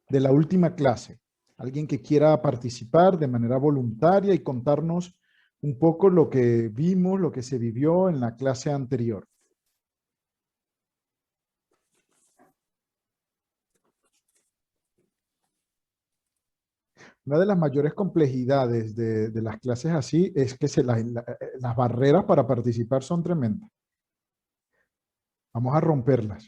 de la última clase. Alguien que quiera participar de manera voluntaria y contarnos un poco lo que vimos, lo que se vivió en la clase anterior. Una de las mayores complejidades de las clases así es que las barreras para participar son tremendas. Vamos a romperlas.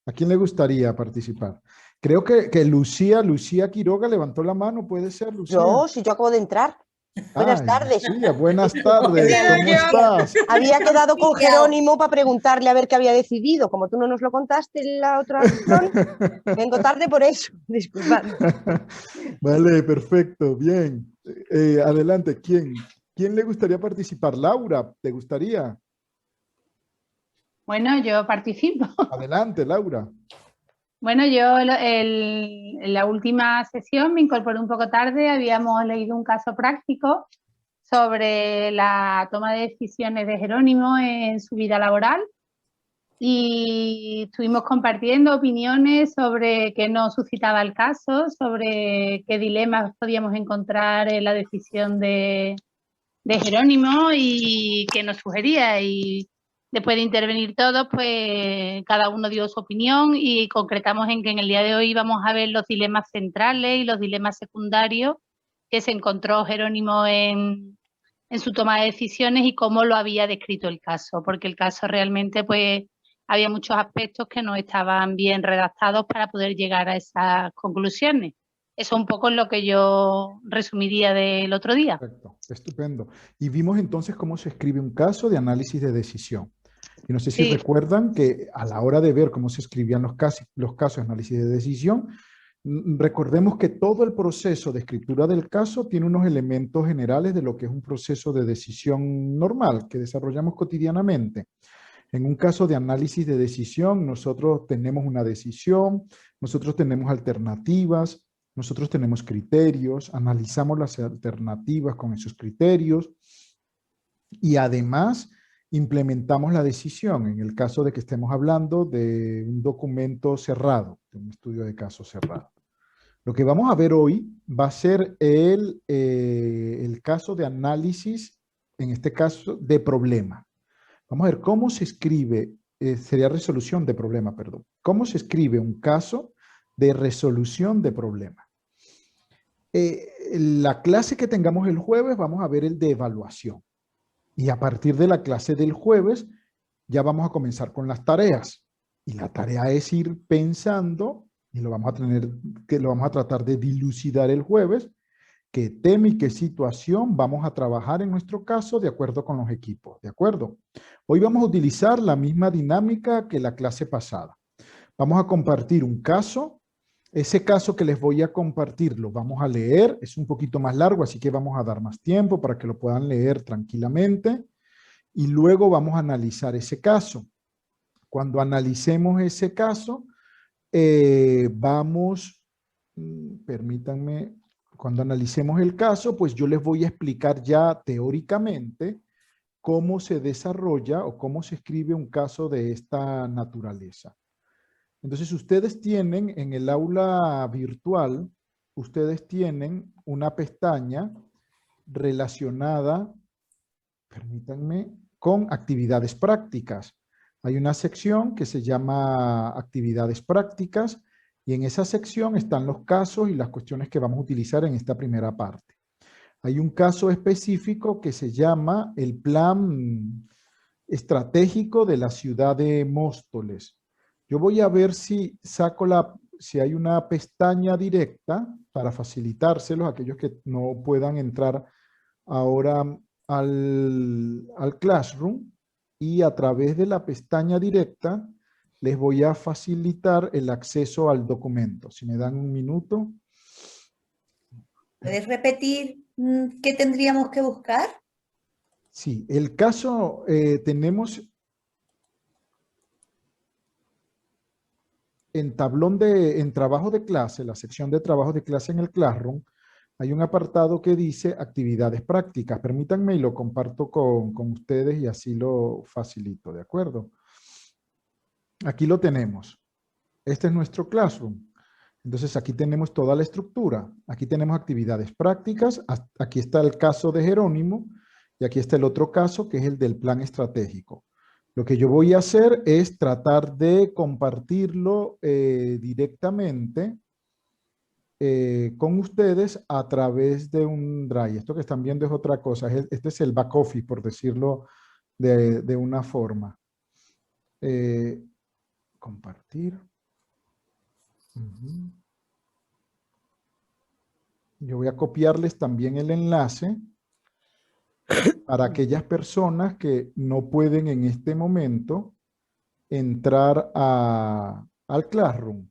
¿A quién le gustaría participar? Creo que Lucía Quiroga levantó la mano. ¿Puede ser, Lucía? Si yo acabo de entrar. Buenas tardes. Lucía, buenas tardes. ¿Cómo estás? Había quedado con Jerónimo para preguntarle a ver qué había decidido. Como tú no nos lo contaste en la otra sesión, vengo tarde por eso. Disculpad. Vale, perfecto. Bien. Adelante. ¿Quién le gustaría participar? Laura, ¿te gustaría? Bueno, yo participo. Adelante, Laura. Bueno, yo en la última sesión me incorporé un poco tarde, habíamos leído un caso práctico sobre la toma de decisiones de Jerónimo en su vida laboral y estuvimos compartiendo opiniones sobre qué nos suscitaba el caso, sobre qué dilemas podíamos encontrar en la decisión de Jerónimo y qué nos sugería. Y después de intervenir todos, pues cada uno dio su opinión y concretamos en que en el día de hoy vamos a ver los dilemas centrales y los dilemas secundarios que se encontró Jerónimo en su toma de decisiones y cómo lo había descrito el caso, porque el caso realmente pues había muchos aspectos que no estaban bien redactados para poder llegar a esas conclusiones. Eso un poco es lo que yo resumiría del otro día. Perfecto, estupendo. Y vimos entonces cómo se escribe un caso de análisis de decisión. Y no sé si recuerdan que a la hora de ver cómo se escribían los casos de análisis de decisión, recordemos que todo el proceso de escritura del caso tiene unos elementos generales de lo que es un proceso de decisión normal que desarrollamos cotidianamente. En un caso de análisis de decisión, nosotros tenemos una decisión, nosotros tenemos alternativas, nosotros tenemos criterios, analizamos las alternativas con esos criterios y además implementamos la decisión en el caso de que estemos hablando de un documento cerrado, de un estudio de caso cerrado. Lo que vamos a ver hoy va a ser el caso de análisis, en este caso, de problema. Vamos a ver cómo se escribe, sería resolución de problema, perdón. ¿Cómo se escribe un caso de resolución de problema? La clase que tengamos el jueves vamos a ver el de evaluación. Y a partir de la clase del jueves ya vamos a comenzar con las tareas. Y la tarea es ir pensando, y lo vamos a tratar de dilucidar el jueves, qué tema y qué situación vamos a trabajar en nuestro caso de acuerdo con los equipos, ¿de acuerdo? Hoy vamos a utilizar la misma dinámica que la clase pasada. Vamos a compartir un caso. Ese caso que les voy a compartir lo vamos a leer. Es un poquito más largo, así que vamos a dar más tiempo para que lo puedan leer tranquilamente. Y luego vamos a analizar ese caso. Cuando analicemos ese caso, permítanme, cuando analicemos el caso, pues yo les voy a explicar ya teóricamente cómo se desarrolla o cómo se escribe un caso de esta naturaleza. Entonces, ustedes tienen en el aula virtual, ustedes tienen una pestaña relacionada, permítanme, con actividades prácticas. Hay una sección que se llama actividades prácticas y en esa sección están los casos y las cuestiones que vamos a utilizar en esta primera parte. Hay un caso específico que se llama el plan estratégico de la ciudad de Móstoles. Yo voy a ver si si hay una pestaña directa para facilitárselos a aquellos que no puedan entrar ahora al Classroom y a través de la pestaña directa les voy a facilitar el acceso al documento. Si me dan un minuto. ¿Puedes repetir qué tendríamos que buscar? Sí, el caso tenemos en trabajo de clase, la sección de trabajo de clase en el Classroom, hay un apartado que dice actividades prácticas. Permítanme y lo comparto con ustedes y así lo facilito, ¿de acuerdo? Aquí lo tenemos. Este es nuestro Classroom. Entonces aquí tenemos toda la estructura. Aquí tenemos actividades prácticas. Aquí está el caso de Jerónimo. Y aquí está el otro caso, que es el del plan estratégico. Lo que yo voy a hacer es tratar de compartirlo directamente con ustedes a través de un Drive. Esto que están viendo es otra cosa. Este es el back office, por decirlo de una forma. Compartir. Yo voy a copiarles también el enlace para aquellas personas que no pueden en este momento entrar al Classroom.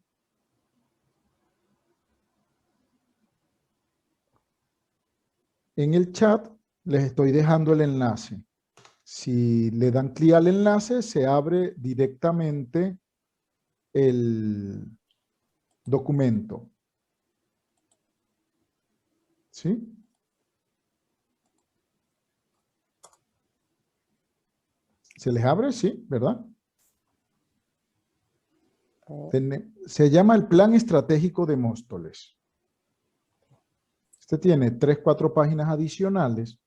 En el chat les estoy dejando el enlace. Si le dan clic al enlace, se abre directamente el documento. ¿Sí? ¿Se les abre? Sí, ¿verdad? Se llama el Plan Estratégico de Móstoles. Este tiene 3, 4 páginas adicionales.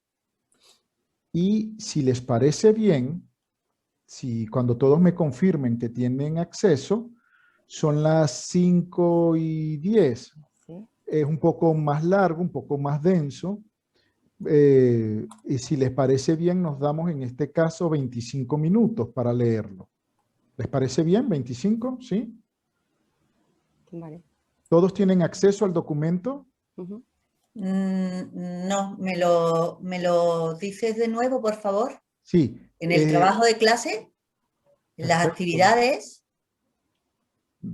Y si les parece bien, si cuando todos me confirmen que tienen acceso, son las 5:10. Sí. Es un poco más largo, un poco más denso. Y si les parece bien, nos damos en este caso 25 minutos para leerlo. ¿Les parece bien? ¿25? ¿Sí? Vale. ¿Todos tienen acceso al documento? No, ¿me lo dices de nuevo, por favor? Sí. En el trabajo de clase, en las Perfecto. actividades.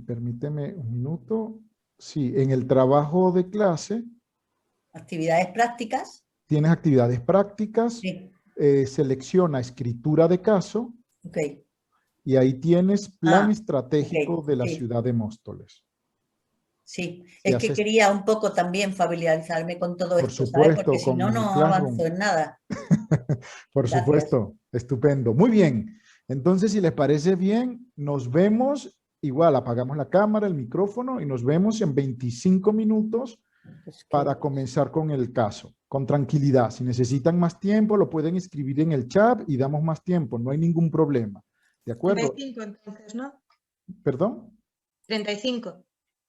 Permíteme un minuto. Sí, en el trabajo de clase. Actividades prácticas. Tienes actividades prácticas. Sí. Selecciona escritura de caso. Ok. Y ahí tienes plan estratégico ok, de la sí. ciudad de Móstoles. Sí, Si es que haces- quería un poco también familiarizarme con todo Por esto, ¿sabes? supuesto, Porque si con no, el no Classroom. avanzo en nada. Por Gracias. supuesto, estupendo. Muy bien. Entonces, si les parece bien, nos vemos. Igual, apagamos la cámara, el micrófono y nos vemos en 25 minutos para comenzar con el caso. Con tranquilidad. Si necesitan más tiempo, lo pueden escribir en el chat y damos más tiempo. No hay ningún problema. ¿De acuerdo? 35 entonces, ¿no? ¿Perdón? 35.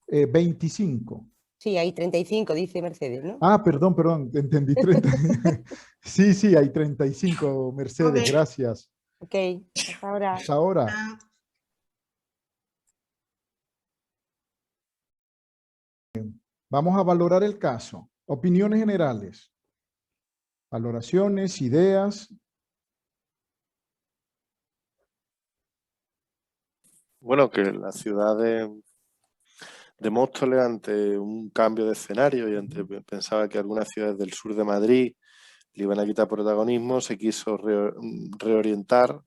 25. Sí, hay 35, dice Mercedes, ¿no? Ah, perdón, entendí 30. Sí, hay 35, Mercedes, Ok. gracias. Ok, hasta ahora. Hasta ahora. Ah. Vamos a valorar el caso. Opiniones generales. Valoraciones, ideas. Bueno, que la ciudad de Móstoles, ante un cambio de escenario y ante pensaba que algunas ciudades del sur de Madrid le iban a quitar protagonismo, se quiso reorientar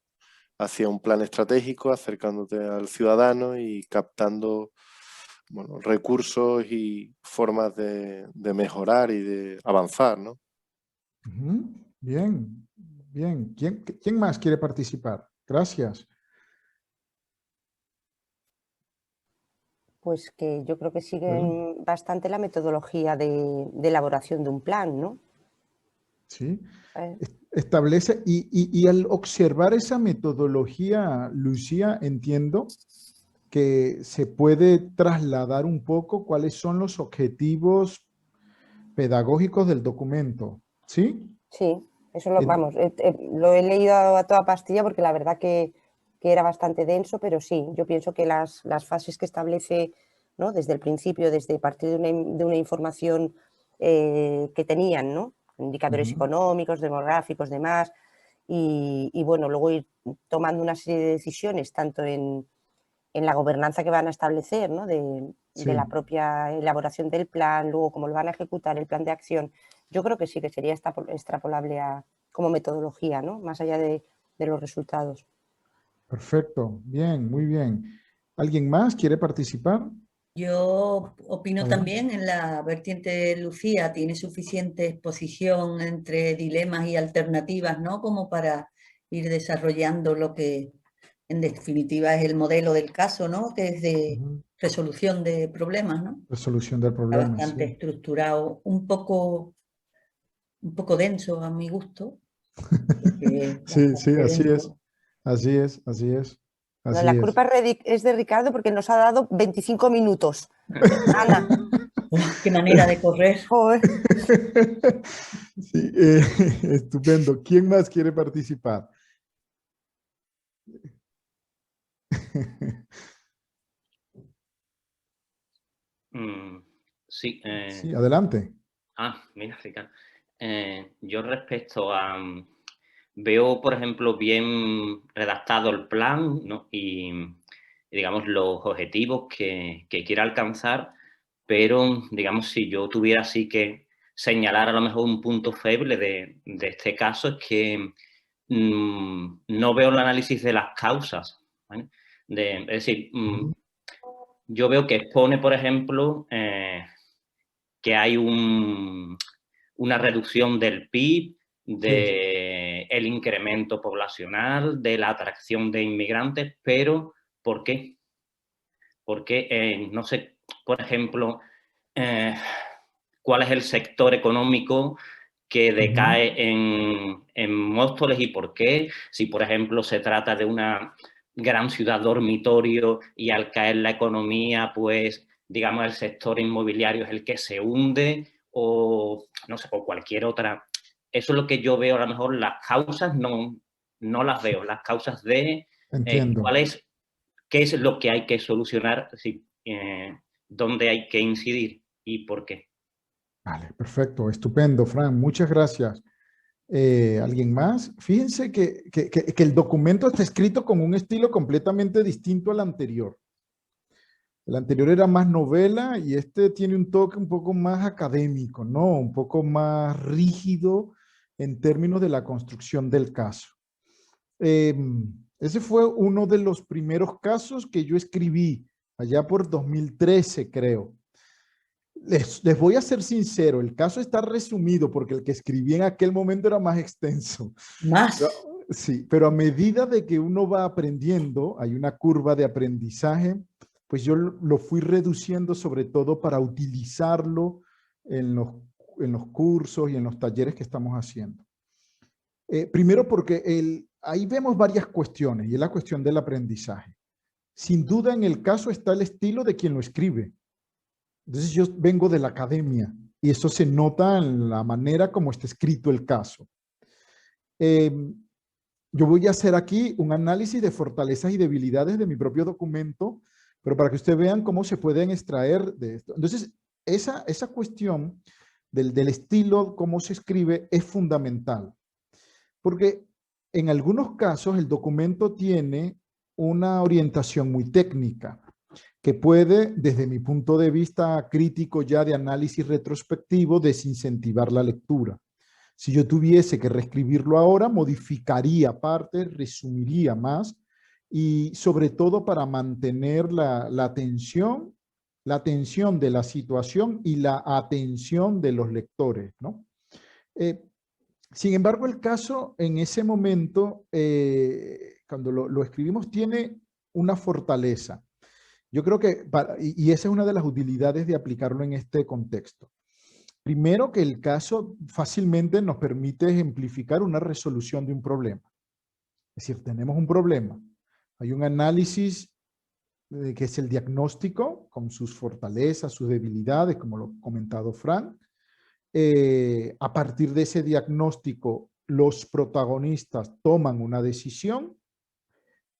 hacia un plan estratégico, acercándote al ciudadano y captando recursos y formas de mejorar y de avanzar, ¿no? Bien, bien. ¿Quién más quiere participar? Gracias. Pues que yo creo que siguen bastante la metodología de elaboración de un plan, ¿no? Sí. Establece, y al observar esa metodología, Lucía, entiendo que se puede trasladar un poco cuáles son los objetivos pedagógicos del documento, ¿sí? Sí, eso lo he leído a toda pastilla porque la verdad que era bastante denso, pero sí, yo pienso que las fases que establece, ¿no? Desde el principio, desde partir de una información que tenían, ¿no? Indicadores económicos, demográficos, demás, y bueno, luego ir tomando una serie de decisiones, tanto en la gobernanza que van a establecer, ¿no? de la propia elaboración del plan, luego cómo lo van a ejecutar, el plan de acción. Yo creo que sí, que sería extrapolable como metodología, ¿no? Más allá de los resultados. Perfecto, bien, muy bien. ¿Alguien más quiere participar? Yo opino Adelante. también en la vertiente de Lucía, tiene suficiente exposición entre dilemas y alternativas, ¿no? Como para ir desarrollando lo que en definitiva es el modelo del caso, ¿no? Que es de Ujú. resolución de problemas, ¿no? Resolución del Está problema, bastante sí. estructurado, un poco denso a mi gusto, porque es Sí, sí, bastante así es. denso. Así es, así es. No, Así la es. culpa es de Ricardo porque nos ha dado 25 minutos. Ana, ¡Oh, qué manera de correr! joder. Sí, estupendo. ¿Quién más quiere participar? Mm, sí, Sí, adelante. mira, Ricardo. Yo respecto a... veo, por ejemplo, bien redactado el plan, ¿no? Y, digamos, los objetivos que quiere alcanzar, pero, digamos, si yo tuviera así que señalar a lo mejor un punto feble de este caso, es que no veo el análisis de las causas, ¿vale? Es decir, yo veo que expone, por ejemplo, que hay una reducción del PIB, del incremento poblacional, de la atracción de inmigrantes, pero ¿por qué? Porque, no sé, por ejemplo, cuál es el sector económico que decae en Móstoles y por qué. Si, por ejemplo, se trata de una gran ciudad dormitorio y al caer la economía, pues, digamos, el sector inmobiliario es el que se hunde o, no sé, o cualquier otra. Eso es lo que yo veo, a lo mejor las causas no las veo, las causas de Entiendo. qué es lo que hay que solucionar, dónde hay que incidir y por qué. Vale, perfecto, estupendo, Fran, muchas gracias. ¿Alguien más? Fíjense que el documento está escrito con un estilo completamente distinto al anterior. El anterior era más novela y este tiene un toque un poco más académico, ¿no? Un poco más rígido en términos de la construcción del caso. Ese fue uno de los primeros casos que yo escribí allá por 2013, creo. Les voy a ser sincero, el caso está resumido porque el que escribí en aquel momento era más extenso. Más. Sí, pero a medida de que uno va aprendiendo, hay una curva de aprendizaje, pues yo lo fui reduciendo sobre todo para utilizarlo en los cursos y en los talleres que estamos haciendo. Primero porque ahí vemos varias cuestiones y es la cuestión del aprendizaje. Sin duda en el caso está el estilo de quien lo escribe. Entonces yo vengo de la academia y eso se nota en la manera como está escrito el caso. Yo voy a hacer aquí un análisis de fortalezas y debilidades de mi propio documento, pero para que ustedes vean cómo se pueden extraer de esto. Entonces, esa cuestión del estilo, cómo se escribe, es fundamental. Porque en algunos casos el documento tiene una orientación muy técnica que puede, desde mi punto de vista crítico ya de análisis retrospectivo, desincentivar la lectura. Si yo tuviese que reescribirlo ahora, modificaría partes, resumiría más y sobre todo para mantener la tensión de la situación y la atención de los lectores, ¿no? Sin embargo, el caso en ese momento, cuando lo escribimos, tiene una fortaleza. Yo creo que, y esa es una de las utilidades de aplicarlo en este contexto. Primero, que el caso fácilmente nos permite ejemplificar una resolución de un problema. Es decir, tenemos un problema. Hay un análisis que es el diagnóstico, con sus fortalezas, sus debilidades, como lo ha comentado Fran. A partir de ese diagnóstico, los protagonistas toman una decisión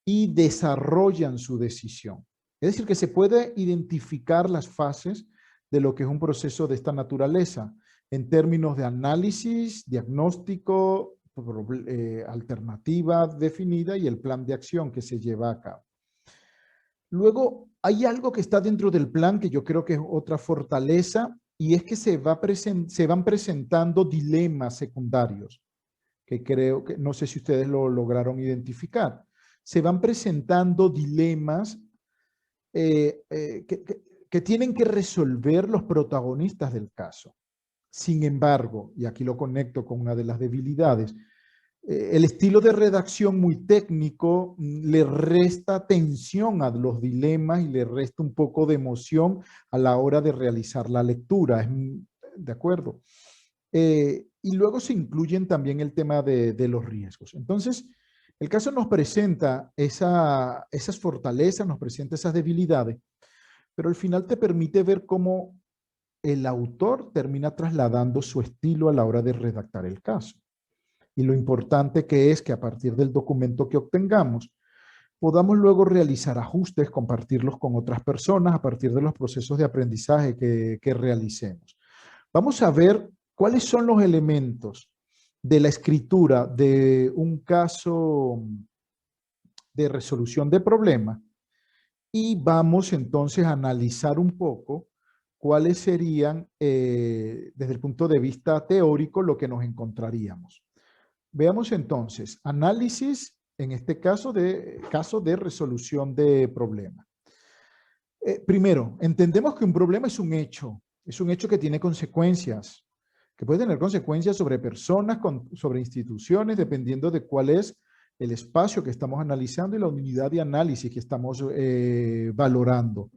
y desarrollan su decisión. Es decir, que se puede identificar las fases de lo que es un proceso de esta naturaleza en términos de análisis, diagnóstico, alternativa definida y el plan de acción que se lleva a cabo. Luego, hay algo que está dentro del plan que yo creo que es otra fortaleza y es que se van presentando dilemas secundarios que creo que, no sé si ustedes lo lograron identificar. Se van presentando dilemas que tienen que resolver los protagonistas del caso. Sin embargo, y aquí lo conecto con una de las debilidades, El estilo de redacción muy técnico le resta atención a los dilemas y le resta un poco de emoción a la hora de realizar la lectura. ¿De acuerdo? Y luego se incluyen también el tema de los riesgos. Entonces, el caso nos presenta esas fortalezas, nos presenta esas debilidades, pero al final te permite ver cómo el autor termina trasladando su estilo a la hora de redactar el caso. Y lo importante que es que a partir del documento que obtengamos, podamos luego realizar ajustes, compartirlos con otras personas a partir de los procesos de aprendizaje que realicemos. Vamos a ver cuáles son los elementos de la escritura de un caso de resolución de problema y vamos entonces a analizar un poco cuáles serían, desde el punto de vista teórico, lo que nos encontraríamos. Veamos entonces, análisis, en este caso de resolución de problema. Primero, entendemos que un problema es un hecho que tiene consecuencias, que puede tener consecuencias sobre personas, sobre instituciones, dependiendo de cuál es el espacio que estamos analizando y la unidad de análisis que estamos valorando.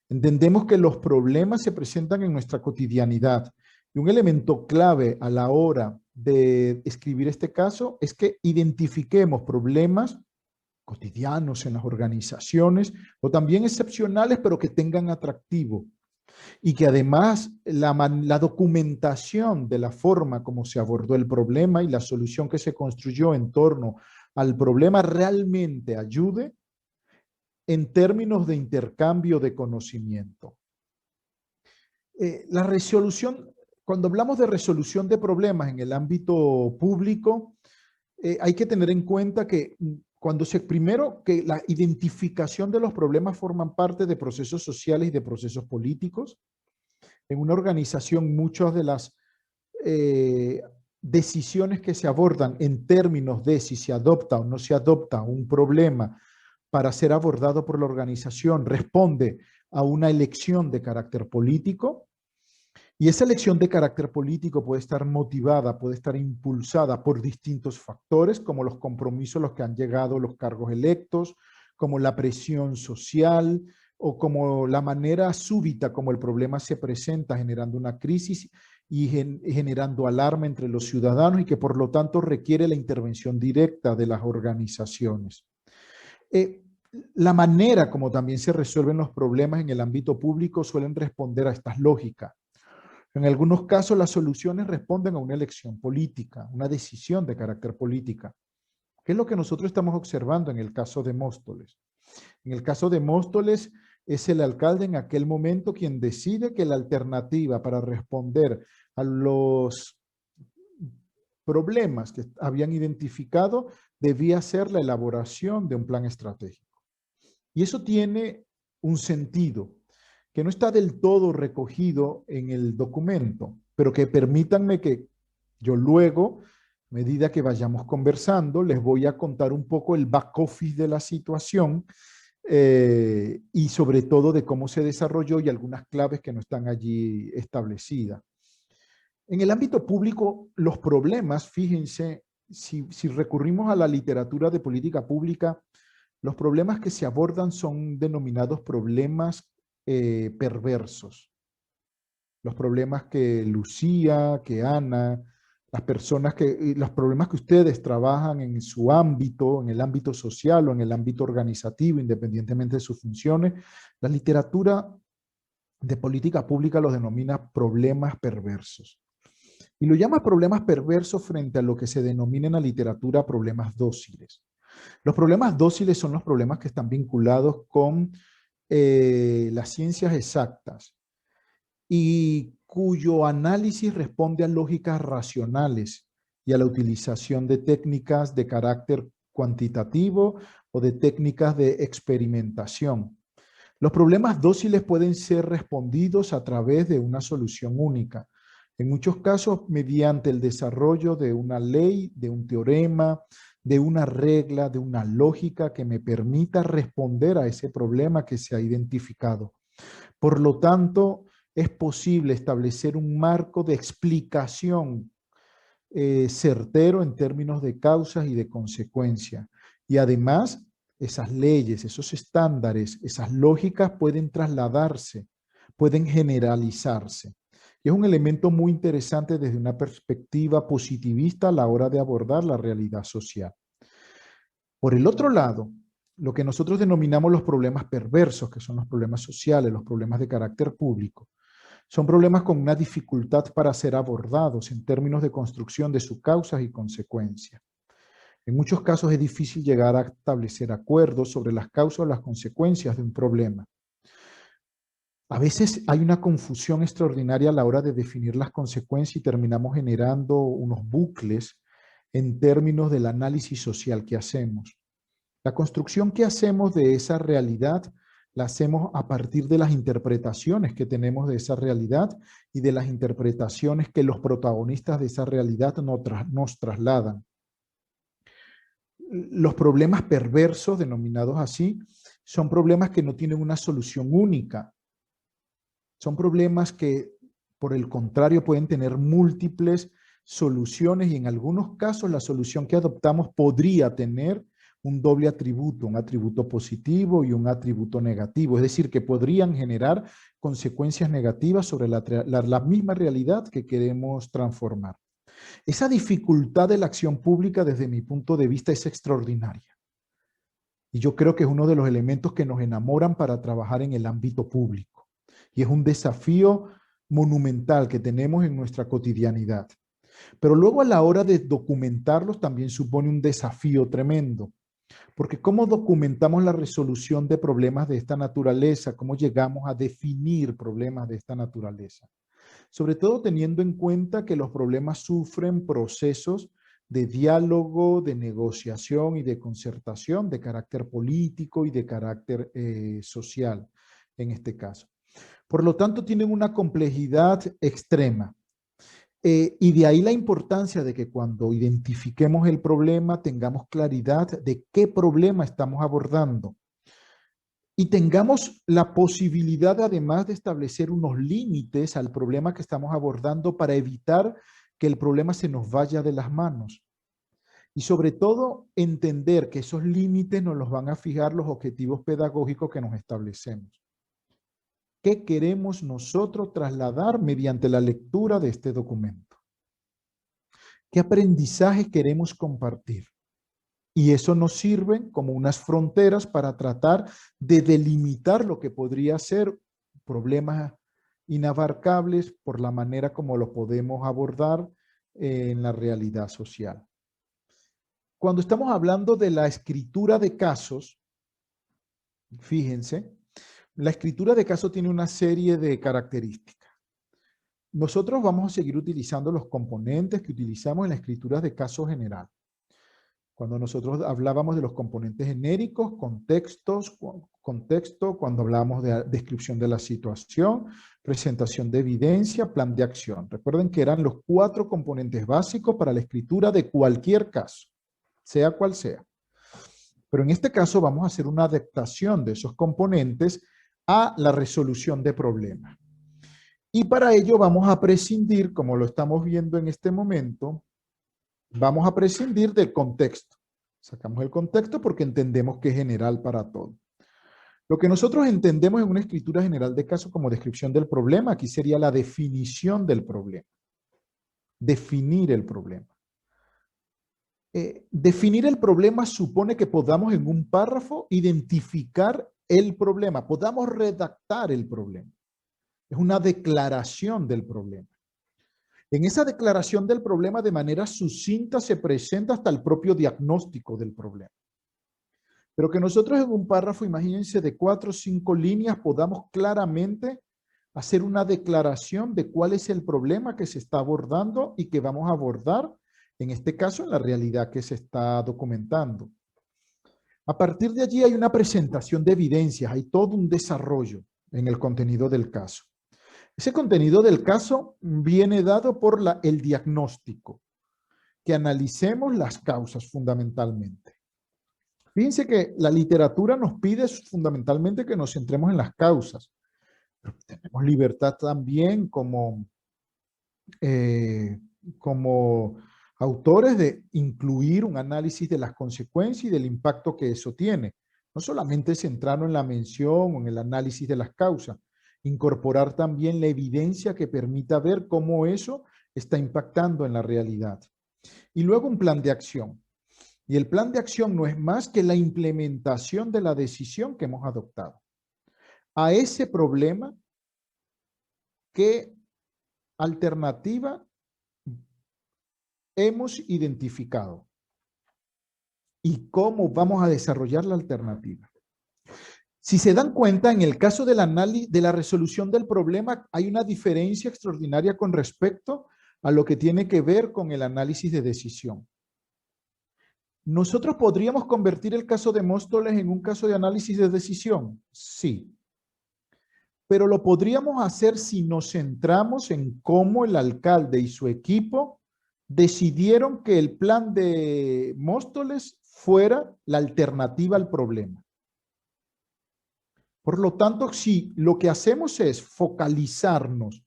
Entendemos que los problemas se presentan en nuestra cotidianidad y un elemento clave a la hora de escribir este caso es que identifiquemos problemas cotidianos en las organizaciones o también excepcionales, pero que tengan atractivo. Y que además la documentación de la forma como se abordó el problema y la solución que se construyó en torno al problema realmente ayude en términos de intercambio de conocimiento. La resolución, cuando hablamos de resolución de problemas en el ámbito público, hay que tener en cuenta que primero que la identificación de los problemas forman parte de procesos sociales y de procesos políticos. En una organización, muchas de las decisiones que se abordan en términos de si se adopta o no se adopta un problema para ser abordado por la organización responde a una elección de carácter político. Y esa elección de carácter político puede estar motivada, puede estar impulsada por distintos factores, como los compromisos a los que han llegado los cargos electos, como la presión social o como la manera súbita como el problema se presenta, generando una crisis y generando alarma entre los ciudadanos y que por lo tanto requiere la intervención directa de las organizaciones. La manera como también se resuelven los problemas en el ámbito público suelen responder a estas lógicas. En algunos casos las soluciones responden a una elección política, una decisión de carácter política. ¿Qué es lo que nosotros estamos observando en el caso de Móstoles? En el caso de Móstoles es el alcalde en aquel momento quien decide que la alternativa para responder a los problemas que habían identificado debía ser la elaboración de un plan estratégico. Y eso tiene un sentido que no está del todo recogido en el documento, pero que permítanme que yo luego, a medida que vayamos conversando, les voy a contar un poco el back office de la situación y sobre todo de cómo se desarrolló y algunas claves que no están allí establecidas. En el ámbito público, los problemas, fíjense, si recurrimos a la literatura de política pública, los problemas que se abordan son denominados problemas perversos. Los problemas que Lucía, que Ana, los problemas que ustedes trabajan en su ámbito, en el ámbito social o en el ámbito organizativo, independientemente de sus funciones, la literatura de política pública los denomina problemas perversos. Y lo llama problemas perversos frente a lo que se denomina en la literatura problemas dóciles. Los problemas dóciles son los problemas que están vinculados con las ciencias exactas y cuyo análisis responde a lógicas racionales y a la utilización de técnicas de carácter cuantitativo o de técnicas de experimentación. Los problemas dóciles pueden ser respondidos a través de una solución única, en muchos casos mediante el desarrollo de una ley, de un teorema, de una regla, de una lógica que me permita responder a ese problema que se ha identificado. Por lo tanto, es posible establecer un marco de explicación certero en términos de causas y de consecuencias. Y además, esas leyes, esos estándares, esas lógicas pueden trasladarse, pueden generalizarse. Y es un elemento muy interesante desde una perspectiva positivista a la hora de abordar la realidad social. Por el otro lado, lo que nosotros denominamos los problemas perversos, que son los problemas sociales, los problemas de carácter público, son problemas con una dificultad para ser abordados en términos de construcción de sus causas y consecuencias. En muchos casos es difícil llegar a establecer acuerdos sobre las causas o las consecuencias de un problema. A veces hay una confusión extraordinaria a la hora de definir las consecuencias y terminamos generando unos bucles en términos del análisis social que hacemos. La construcción que hacemos de esa realidad la hacemos a partir de las interpretaciones que tenemos de esa realidad y de las interpretaciones que los protagonistas de esa realidad nos trasladan. Los problemas perversos, denominados así, son problemas que no tienen una solución única. Son problemas que, por el contrario, pueden tener múltiples soluciones y en algunos casos la solución que adoptamos podría tener un doble atributo, un atributo positivo y un atributo negativo. Es decir, que podrían generar consecuencias negativas sobre la misma realidad que queremos transformar. Esa dificultad de la acción pública, desde mi punto de vista, es extraordinaria. Y yo creo que es uno de los elementos que nos enamoran para trabajar en el ámbito público. Y es un desafío monumental que tenemos en nuestra cotidianidad. Pero luego a la hora de documentarlos también supone un desafío tremendo. Porque ¿cómo documentamos la resolución de problemas de esta naturaleza? ¿Cómo llegamos a definir problemas de esta naturaleza? Sobre todo teniendo en cuenta que los problemas sufren procesos de diálogo, de negociación y de concertación de carácter político y de carácter social, en este caso. Por lo tanto, tienen una complejidad extrema. Y de ahí la importancia de que cuando identifiquemos el problema tengamos claridad de qué problema estamos abordando. Y tengamos la posibilidad además de establecer unos límites al problema que estamos abordando para evitar que el problema se nos vaya de las manos. Y sobre todo entender que esos límites nos los van a fijar los objetivos pedagógicos que nos establecemos. ¿Qué queremos nosotros trasladar mediante la lectura de este documento? ¿Qué aprendizajes queremos compartir? Y eso nos sirve como unas fronteras para tratar de delimitar lo que podría ser problemas inabarcables por la manera como lo podemos abordar en la realidad social. Cuando estamos hablando de la escritura de casos, fíjense, la escritura de casos tiene una serie de características. Nosotros vamos a seguir utilizando los componentes que utilizamos en la escritura de caso general. Cuando nosotros hablábamos de los componentes genéricos, contexto, cuando hablábamos de descripción de la situación, presentación de evidencia, plan de acción. Recuerden que eran los 4 componentes básicos para la escritura de cualquier caso, sea cual sea. Pero en este caso vamos a hacer una adaptación de esos componentes a la resolución de problemas. Y para ello vamos a prescindir, como lo estamos viendo en este momento, vamos a prescindir del contexto. Sacamos el contexto porque entendemos que es general para todo. Lo que nosotros entendemos en una escritura general de caso como descripción del problema, aquí sería la definición del problema. Definir el problema. Definir el problema supone que podamos en un párrafo identificar el problema, podamos redactar el problema. Es una declaración del problema. En esa declaración del problema de manera sucinta se presenta hasta el propio diagnóstico del problema. Pero que nosotros en un párrafo, imagínense, de 4 o 5 líneas podamos claramente hacer una declaración de cuál es el problema que se está abordando y que vamos a abordar, en este caso, en la realidad que se está documentando. A partir de allí hay una presentación de evidencias, hay todo un desarrollo en el contenido del caso. Ese contenido del caso viene dado por el diagnóstico, que analicemos las causas fundamentalmente. Fíjense que la literatura nos pide fundamentalmente que nos centremos en las causas, pero tenemos libertad también como autores de incluir un análisis de las consecuencias y del impacto que eso tiene. No solamente centrarnos en la mención o en el análisis de las causas, incorporar también la evidencia que permita ver cómo eso está impactando en la realidad. Y luego un plan de acción. Y el plan de acción no es más que la implementación de la decisión que hemos adoptado. A ese problema, ¿qué alternativa hemos identificado? ¿Y cómo vamos a desarrollar la alternativa? Si se dan cuenta, en el caso del análisis, de la resolución del problema, hay una diferencia extraordinaria con respecto a lo que tiene que ver con el análisis de decisión. ¿Nosotros podríamos convertir el caso de Móstoles en un caso de análisis de decisión? Sí. Pero lo podríamos hacer si nos centramos en cómo el alcalde y su equipo decidieron que el plan de Móstoles fuera la alternativa al problema. Por lo tanto, si lo que hacemos es focalizarnos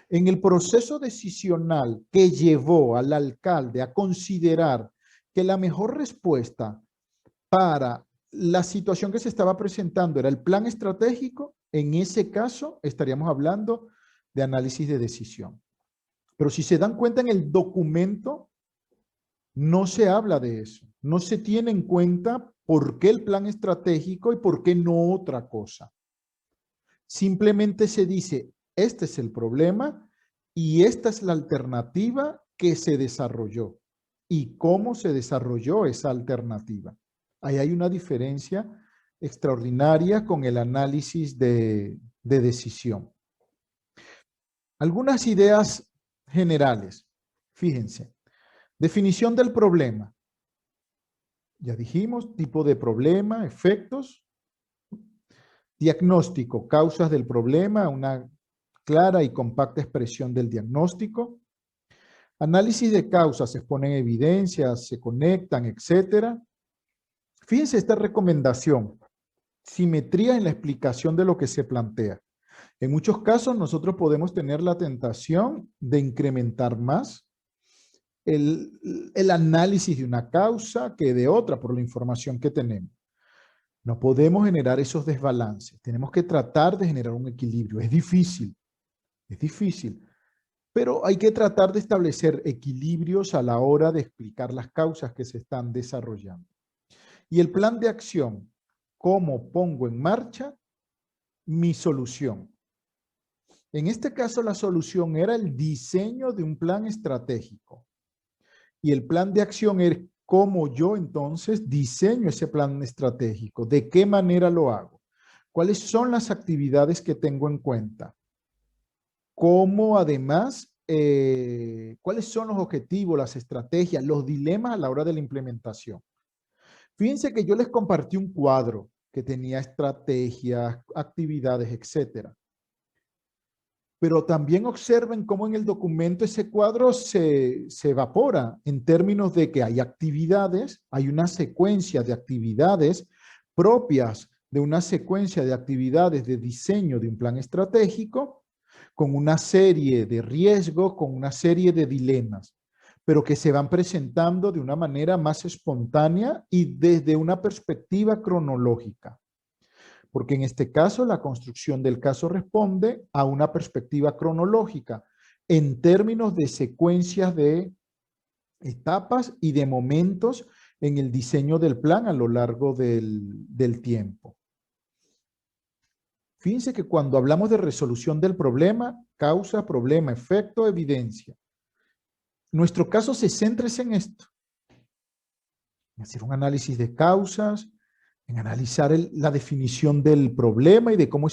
en el proceso decisional que llevó al alcalde a considerar que la mejor respuesta para la situación que se estaba presentando era el plan estratégico, en ese caso estaríamos hablando de análisis de decisión. Pero si se dan cuenta, en el documento no se habla de eso. No se tiene en cuenta por qué el plan estratégico y por qué no otra cosa. Simplemente se dice, este es el problema y esta es la alternativa que se desarrolló. Y cómo se desarrolló esa alternativa. Ahí hay una diferencia extraordinaria con el análisis de decisión. Algunas ideas generales. Fíjense. Definición del problema. Ya dijimos, tipo de problema, efectos. Diagnóstico, causas del problema, una clara y compacta expresión del diagnóstico. Análisis de causas, se exponen evidencias, se conectan, etc. Fíjense esta recomendación. Simetría en la explicación de lo que se plantea. En muchos casos nosotros podemos tener la tentación de incrementar más el análisis de una causa que de otra por la información que tenemos. No podemos generar esos desbalances. Tenemos que tratar de generar un equilibrio. Es difícil, pero hay que tratar de establecer equilibrios a la hora de explicar las causas que se están desarrollando. Y el plan de acción, ¿cómo pongo en marcha mi solución? En este caso, la solución era el diseño de un plan estratégico. Y el plan de acción es cómo yo entonces diseño ese plan estratégico. ¿De qué manera lo hago? ¿Cuáles son las actividades que tengo en cuenta? ¿Cómo además, cuáles son los objetivos, las estrategias, los dilemas a la hora de la implementación? Fíjense que yo les compartí un cuadro que tenía estrategias, actividades, etcétera. Pero también observen cómo en el documento ese cuadro se evapora en términos de que hay actividades, hay una secuencia de actividades propias de una secuencia de actividades de diseño de un plan estratégico, con una serie de riesgos, con una serie de dilemas, pero que se van presentando de una manera más espontánea y desde una perspectiva cronológica. Porque en este caso la construcción del caso responde a una perspectiva cronológica en términos de secuencias de etapas y de momentos en el diseño del plan a lo largo del tiempo. Fíjense que cuando hablamos de resolución del problema, causa, problema, efecto, evidencia. Nuestro caso se centra en esto. En hacer un análisis de causas, en analizar la definición del problema y de cómo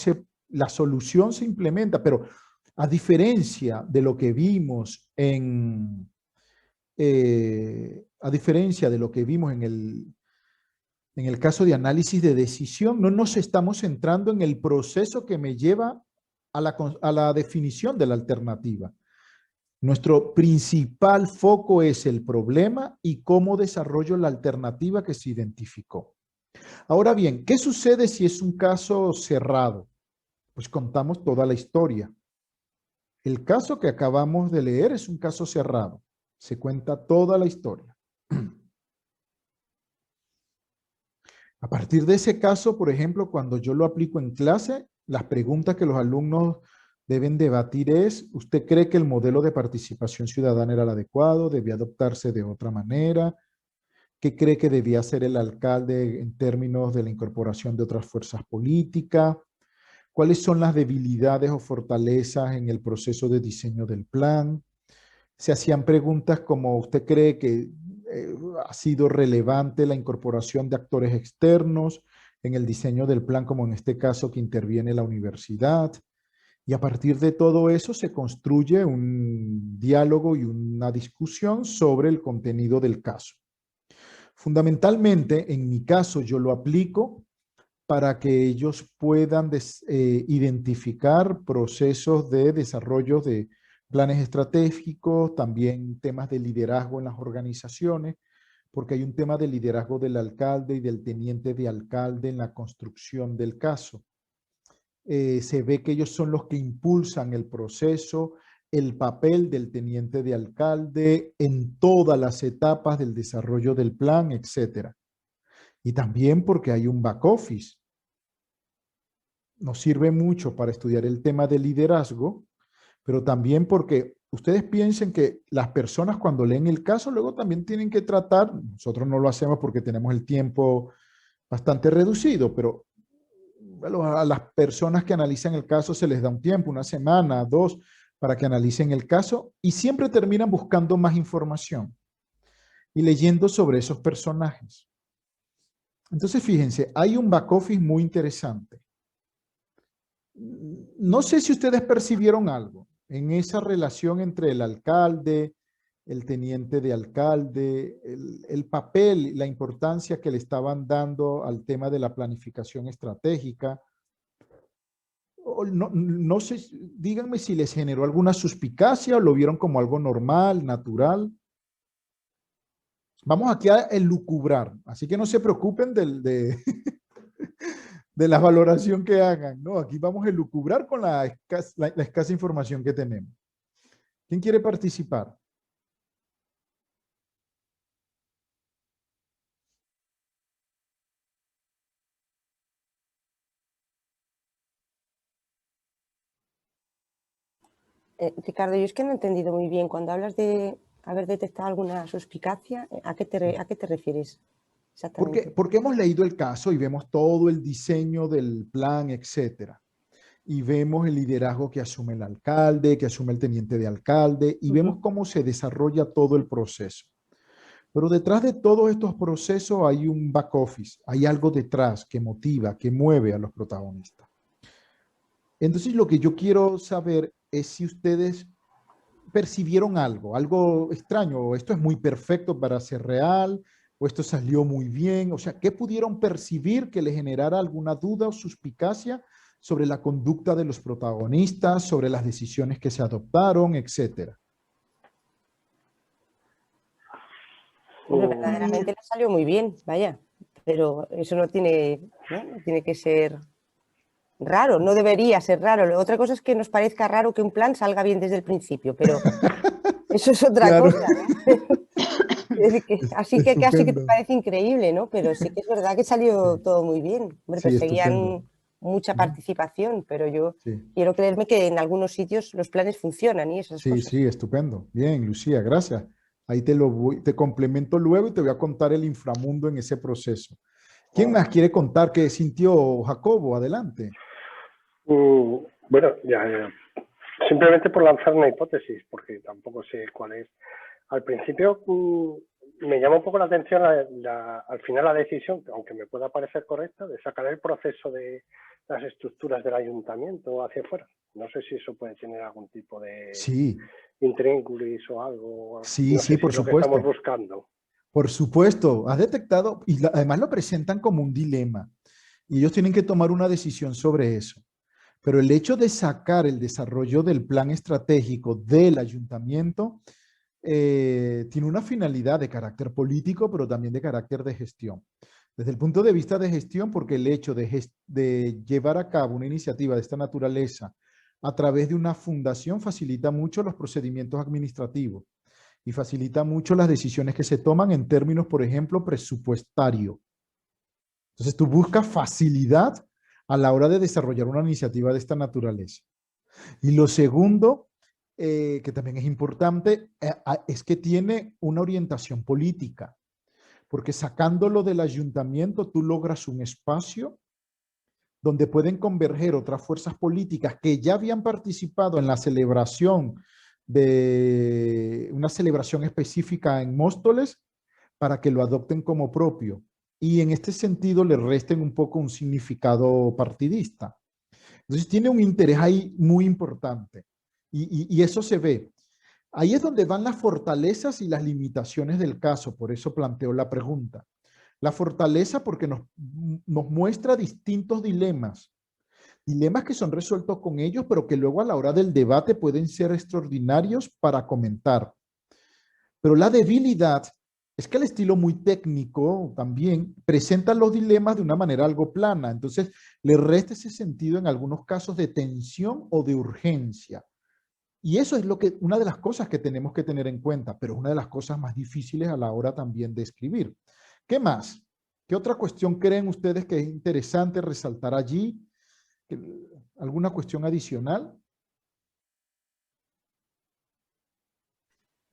la solución se implementa, pero a diferencia de lo que vimos en el caso de análisis de decisión, no nos estamos centrando en el proceso que me lleva a la definición de la alternativa. Nuestro principal foco es el problema y cómo desarrollo la alternativa que se identificó. Ahora bien, ¿qué sucede si es un caso cerrado? Pues contamos toda la historia. El caso que acabamos de leer es un caso cerrado. Se cuenta toda la historia. A partir de ese caso, por ejemplo, cuando yo lo aplico en clase, las preguntas que los alumnos deben debatir es, ¿usted cree que el modelo de participación ciudadana era el adecuado? ¿Debía adoptarse de otra manera? ¿Qué cree que debía hacer el alcalde en términos de la incorporación de otras fuerzas políticas? ¿Cuáles son las debilidades o fortalezas en el proceso de diseño del plan? Se hacían preguntas como, ¿usted cree que ha sido relevante la incorporación de actores externos en el diseño del plan, como en este caso que interviene la universidad? Y a partir de todo eso se construye un diálogo y una discusión sobre el contenido del caso. Fundamentalmente, en mi caso, yo lo aplico para que ellos puedan identificar procesos de desarrollo de planes estratégicos, también temas de liderazgo en las organizaciones, porque hay un tema de liderazgo del alcalde y del teniente de alcalde en la construcción del caso. Se ve que ellos son los que impulsan el proceso, el papel del teniente de alcalde en todas las etapas del desarrollo del plan, etc. Y también porque hay un back office. Nos sirve mucho para estudiar el tema de liderazgo, pero también porque ustedes piensen que las personas cuando leen el caso luego también tienen que tratar, nosotros no lo hacemos porque tenemos el tiempo bastante reducido, pero bueno, a las personas que analizan el caso se les da un tiempo, una semana, 2, para que analicen el caso y siempre terminan buscando más información y leyendo sobre esos personajes. Entonces, fíjense, hay un back office muy interesante. No sé si ustedes percibieron algo en esa relación entre el alcalde, el teniente de alcalde, el papel y la importancia que le estaban dando al tema de la planificación estratégica. No sé, díganme si les generó alguna suspicacia o lo vieron como algo normal, natural. Vamos aquí a elucubrar, así que no se preocupen de la valoración que hagan, ¿no? Aquí vamos a elucubrar con la escasa información que tenemos. ¿Quién quiere participar? Ricardo, yo es que no he entendido muy bien. Cuando hablas de haber detectado alguna suspicacia, ¿a qué te refieres exactamente? Porque hemos leído el caso y vemos todo el diseño del plan, etcétera. Y vemos el liderazgo que asume el alcalde, que asume el teniente de alcalde, y vemos cómo se desarrolla todo el proceso. Pero detrás de todos estos procesos hay un back office, hay algo detrás que motiva, que mueve a los protagonistas. Entonces lo que yo quiero saber es si ustedes percibieron algo extraño, o esto es muy perfecto para ser real, o esto salió muy bien, o sea, ¿qué pudieron percibir que les generara alguna duda o suspicacia sobre la conducta de los protagonistas, sobre las decisiones que se adoptaron, etcétera? Bueno, verdaderamente le salió muy bien, vaya, pero eso no tiene que ser raro, no debería ser raro. Otra cosa es que nos parezca raro que un plan salga bien desde el principio, pero eso es otra Claro. cosa, ¿no? Así que casi que te parece increíble, ¿no? Pero sí que es verdad que salió todo muy bien. Hombre, Sí, perseguían estupendo. mucha participación, pero yo Sí. quiero creerme que en algunos sitios los planes funcionan y esas Sí, cosas. sí, estupendo. Bien, Lucía, gracias. Ahí te complemento luego y te voy a contar el inframundo en ese proceso. ¿Quién más quiere contar qué sintió Jacobo? Adelante. Bueno, simplemente por lanzar una hipótesis, porque tampoco sé cuál es. Al principio me llama un poco la atención al final la decisión, aunque me pueda parecer correcta, de sacar el proceso de las estructuras del ayuntamiento hacia afuera. No sé si eso puede tener algún tipo de intríngulis o algo. Sí, no sí, sé por si supuesto. lo que estamos buscando. Por supuesto, has detectado, y además lo presentan como un dilema, y ellos tienen que tomar una decisión sobre eso. Pero el hecho de sacar el desarrollo del plan estratégico del ayuntamiento tiene una finalidad de carácter político, pero también de carácter de gestión. Desde el punto de vista de gestión, porque el hecho de llevar a cabo una iniciativa de esta naturaleza a través de una fundación facilita mucho los procedimientos administrativos. y facilita mucho las decisiones que se toman en términos, por ejemplo, presupuestario. Entonces tú buscas facilidad a la hora de desarrollar una iniciativa de esta naturaleza. Y lo segundo, que también es importante, es que tiene una orientación política, porque sacándolo del ayuntamiento tú logras un espacio donde pueden converger otras fuerzas políticas que ya habían participado en la celebración de una celebración específica en Móstoles para que lo adopten como propio. Y en este sentido le resten un poco un significado partidista. Entonces tiene un interés ahí muy importante y eso se ve. Ahí es donde van las fortalezas y las limitaciones del caso, por eso planteo la pregunta. La fortaleza porque nos muestra distintos dilemas que son resueltos con ellos, pero que luego a la hora del debate pueden ser extraordinarios para comentar. Pero la debilidad es que el estilo muy técnico también presenta los dilemas de una manera algo plana, entonces le resta ese sentido en algunos casos de tensión o de urgencia. Y eso es una de las cosas que tenemos que tener en cuenta, pero es una de las cosas más difíciles a la hora también de escribir. ¿Qué más? ¿Qué otra cuestión creen ustedes que es interesante resaltar allí? ¿Alguna cuestión adicional?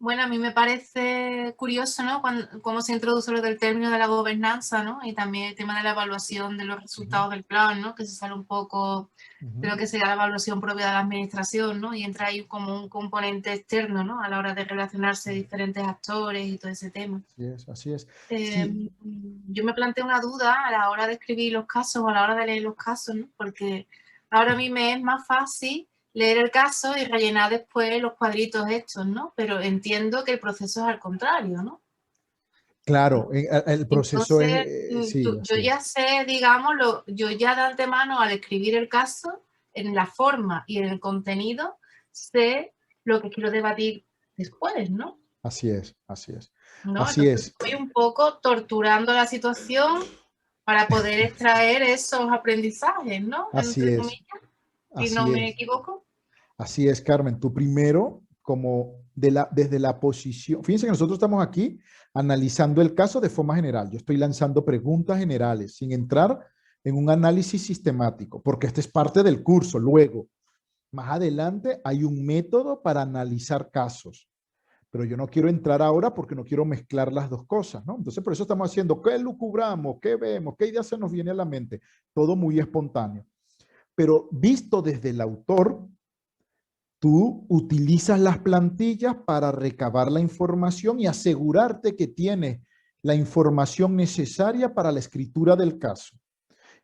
Bueno, a mí me parece curioso, ¿no? Cómo se introduce lo del término de la gobernanza, ¿no? Y también el tema de la evaluación de los resultados del plan, ¿no? Que se sale un poco de lo que sería la evaluación propia de la administración, ¿no? Y entra ahí como un componente externo, ¿no? A la hora de relacionarse diferentes actores y todo ese tema. Así es, así es. Sí. Yo me planteo una duda a la hora de escribir los casos o a la hora de leer los casos, ¿no? Porque ahora a mí me es más fácil leer el caso y rellenar después los cuadritos estos, ¿no? Pero entiendo que el proceso es al contrario, ¿no? Claro, el proceso entonces, sí, yo ya sé, digamos, yo ya de antemano al escribir el caso, en la forma y en el contenido, sé lo que quiero debatir después, ¿no? Así es, así es. ¿No? Así entonces, es. estoy un poco torturando la situación para poder extraer esos aprendizajes, ¿no? Así Entre es. comillas, si Así no me es. equivoco. Así es, Carmen. Tú primero, como desde la posición, fíjense que nosotros estamos aquí analizando el caso de forma general. Yo estoy lanzando preguntas generales sin entrar en un análisis sistemático, porque este es parte del curso. Luego, más adelante, hay un método para analizar casos. Pero yo no quiero entrar ahora porque no quiero mezclar las dos cosas, ¿no? Entonces, por eso estamos haciendo, ¿qué lucubramos? ¿Qué vemos? ¿Qué idea se nos viene a la mente? Todo muy espontáneo. Pero visto desde el autor, tú utilizas las plantillas para recabar la información y asegurarte que tienes la información necesaria para la escritura del caso.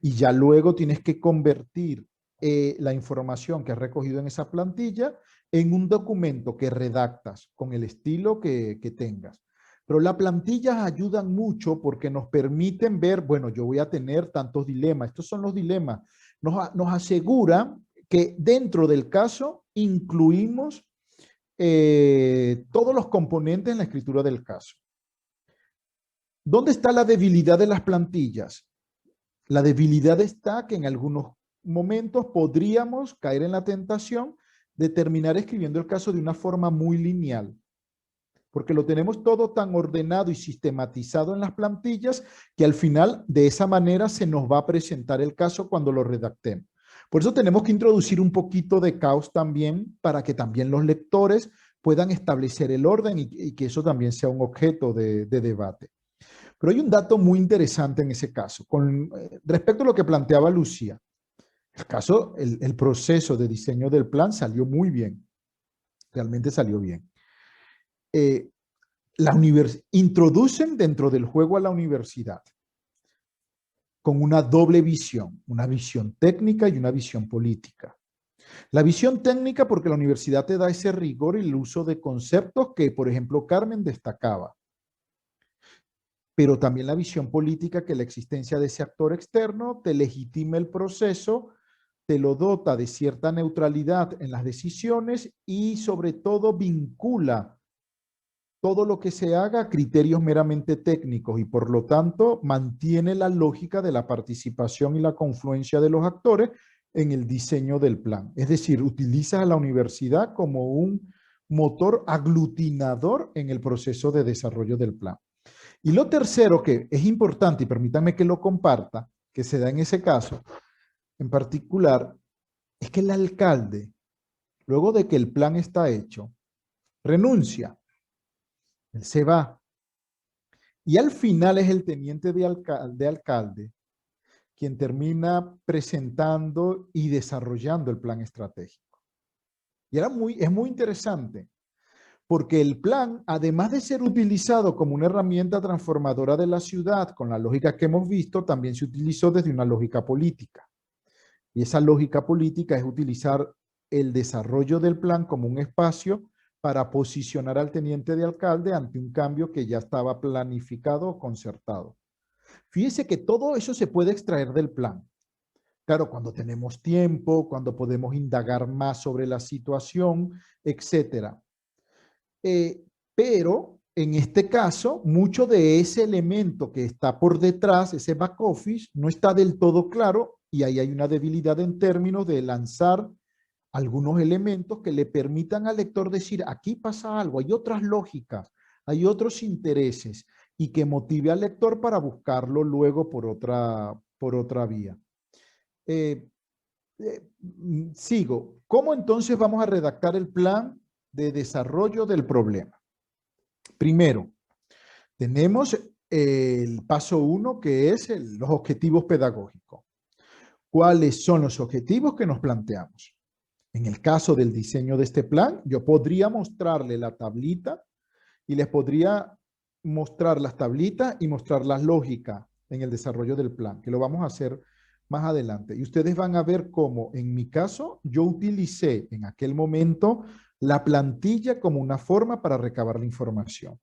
Y ya luego tienes que convertir la información que has recogido en esa plantilla en un documento que redactas con el estilo que tengas. Pero las plantillas ayudan mucho porque nos permiten ver, bueno, yo voy a tener tantos dilemas. Estos son los dilemas. Nos asegura que dentro del caso incluimos todos los componentes en la escritura del caso. ¿Dónde está la debilidad de las plantillas? La debilidad está que en algunos momentos podríamos caer en la tentación de terminar escribiendo el caso de una forma muy lineal, porque lo tenemos todo tan ordenado y sistematizado en las plantillas que al final de esa manera se nos va a presentar el caso cuando lo redactemos. Por eso tenemos que introducir un poquito de caos también para que también los lectores puedan establecer el orden y que eso también sea un objeto de debate. Pero hay un dato muy interesante en ese caso. Respecto a lo que planteaba Lucía, el proceso de diseño del plan salió muy bien. Realmente salió bien. Introducen dentro del juego a la universidad con una doble visión, una visión técnica y una visión política. La visión técnica porque la universidad te da ese rigor y el uso de conceptos que, por ejemplo, Carmen destacaba. Pero también la visión política que la existencia de ese actor externo te legitima el proceso, te lo dota de cierta neutralidad en las decisiones y sobre todo vincula todo lo que se haga a criterios meramente técnicos y por lo tanto mantiene la lógica de la participación y la confluencia de los actores en el diseño del plan. Es decir, utiliza a la universidad como motor aglutinador en el proceso de desarrollo del plan. Y lo tercero que es importante, y permítanme que lo comparta, que se da en ese caso en particular, es que el alcalde, luego de que el plan está hecho, renuncia. Él se va. Y al final es el teniente de alcalde quien termina presentando y desarrollando el plan estratégico. Y es muy interesante, porque el plan, además de ser utilizado como una herramienta transformadora de la ciudad, con la lógica que hemos visto, también se utilizó desde una lógica política. Y esa lógica política es utilizar el desarrollo del plan como un espacio para posicionar al teniente de alcalde ante un cambio que ya estaba planificado o concertado. Fíjese que todo eso se puede extraer del plan. Claro, cuando tenemos tiempo, cuando podemos indagar más sobre la situación, etc. Pero en este caso, mucho de ese elemento que está por detrás, ese back office, no está del todo claro y ahí hay una debilidad en términos de lanzar algunos elementos que le permitan al lector decir, aquí pasa algo, hay otras lógicas, hay otros intereses y que motive al lector para buscarlo luego por otra vía. Sigo. ¿Cómo entonces vamos a redactar el plan de desarrollo del problema? Primero, tenemos el paso 1 que es los objetivos pedagógicos. ¿Cuáles son los objetivos que nos planteamos? En el caso del diseño de este plan, yo podría mostrarle la tablita y les podría mostrar las tablitas y mostrar las lógicas en el desarrollo del plan, que lo vamos a hacer más adelante. Y ustedes van a ver cómo, en mi caso, yo utilicé en aquel momento la plantilla como una forma para recabar la información.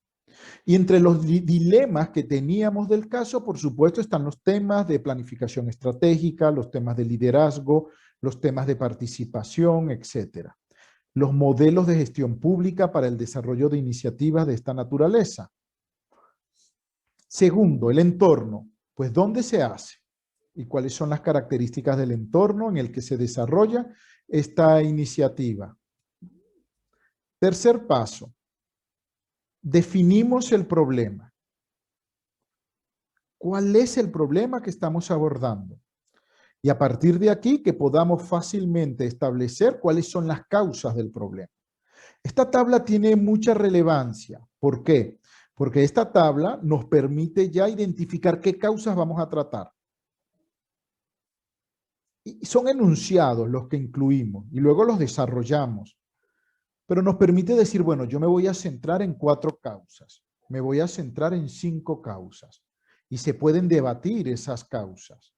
Y entre los dilemas que teníamos del caso, por supuesto, están los temas de planificación estratégica, los temas de liderazgo, los temas de participación, etcétera. Los modelos de gestión pública para el desarrollo de iniciativas de esta naturaleza. Segundo, el entorno. Pues, ¿dónde se hace? ¿Y cuáles son las características del entorno en el que se desarrolla esta iniciativa? Tercer paso. Definimos el problema. ¿Cuál es el problema que estamos abordando? Y a partir de aquí que podamos fácilmente establecer cuáles son las causas del problema. Esta tabla tiene mucha relevancia. ¿Por qué? Porque esta tabla nos permite ya identificar qué causas vamos a tratar. Y son enunciados los que incluimos y luego los desarrollamos. Pero nos permite decir, bueno, yo me voy a centrar en 4 causas. Me voy a centrar en 5 causas. Y se pueden debatir esas causas.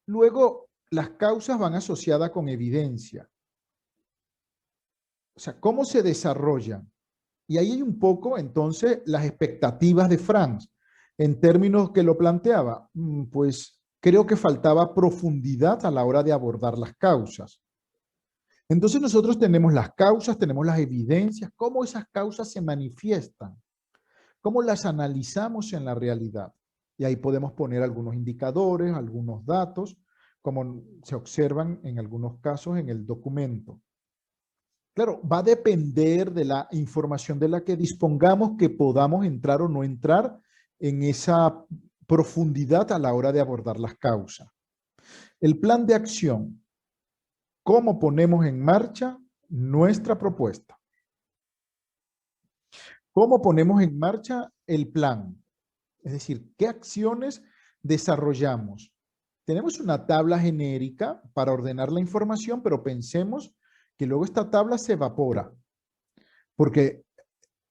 Luego, las causas van asociadas con evidencia. O sea, ¿cómo se desarrollan? Y ahí hay un poco, entonces, las expectativas de Franz. En términos que lo planteaba, pues creo que faltaba profundidad a la hora de abordar las causas. Entonces nosotros tenemos las causas, tenemos las evidencias, cómo esas causas se manifiestan, cómo las analizamos en la realidad. Y ahí podemos poner algunos indicadores, algunos datos, como se observan en algunos casos en el documento. Claro, va a depender de la información de la que dispongamos que podamos entrar o no entrar en esa profundidad a la hora de abordar las causas. El plan de acción. ¿Cómo ponemos en marcha nuestra propuesta? ¿Cómo ponemos en marcha el plan? Es decir, ¿qué acciones desarrollamos? Tenemos una tabla genérica para ordenar la información, pero pensemos que luego esta tabla se evapora. Porque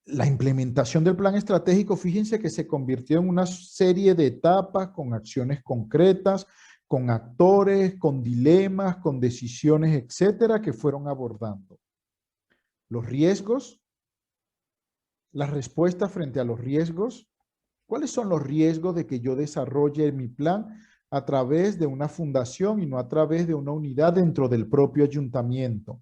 la implementación del plan estratégico, fíjense que se convirtió en una serie de etapas con acciones concretas, con actores, con dilemas, con decisiones, etcétera, que fueron abordando. Los riesgos, las respuestas frente a los riesgos. ¿Cuáles son los riesgos de que yo desarrolle mi plan a través de una fundación y no a través de una unidad dentro del propio ayuntamiento?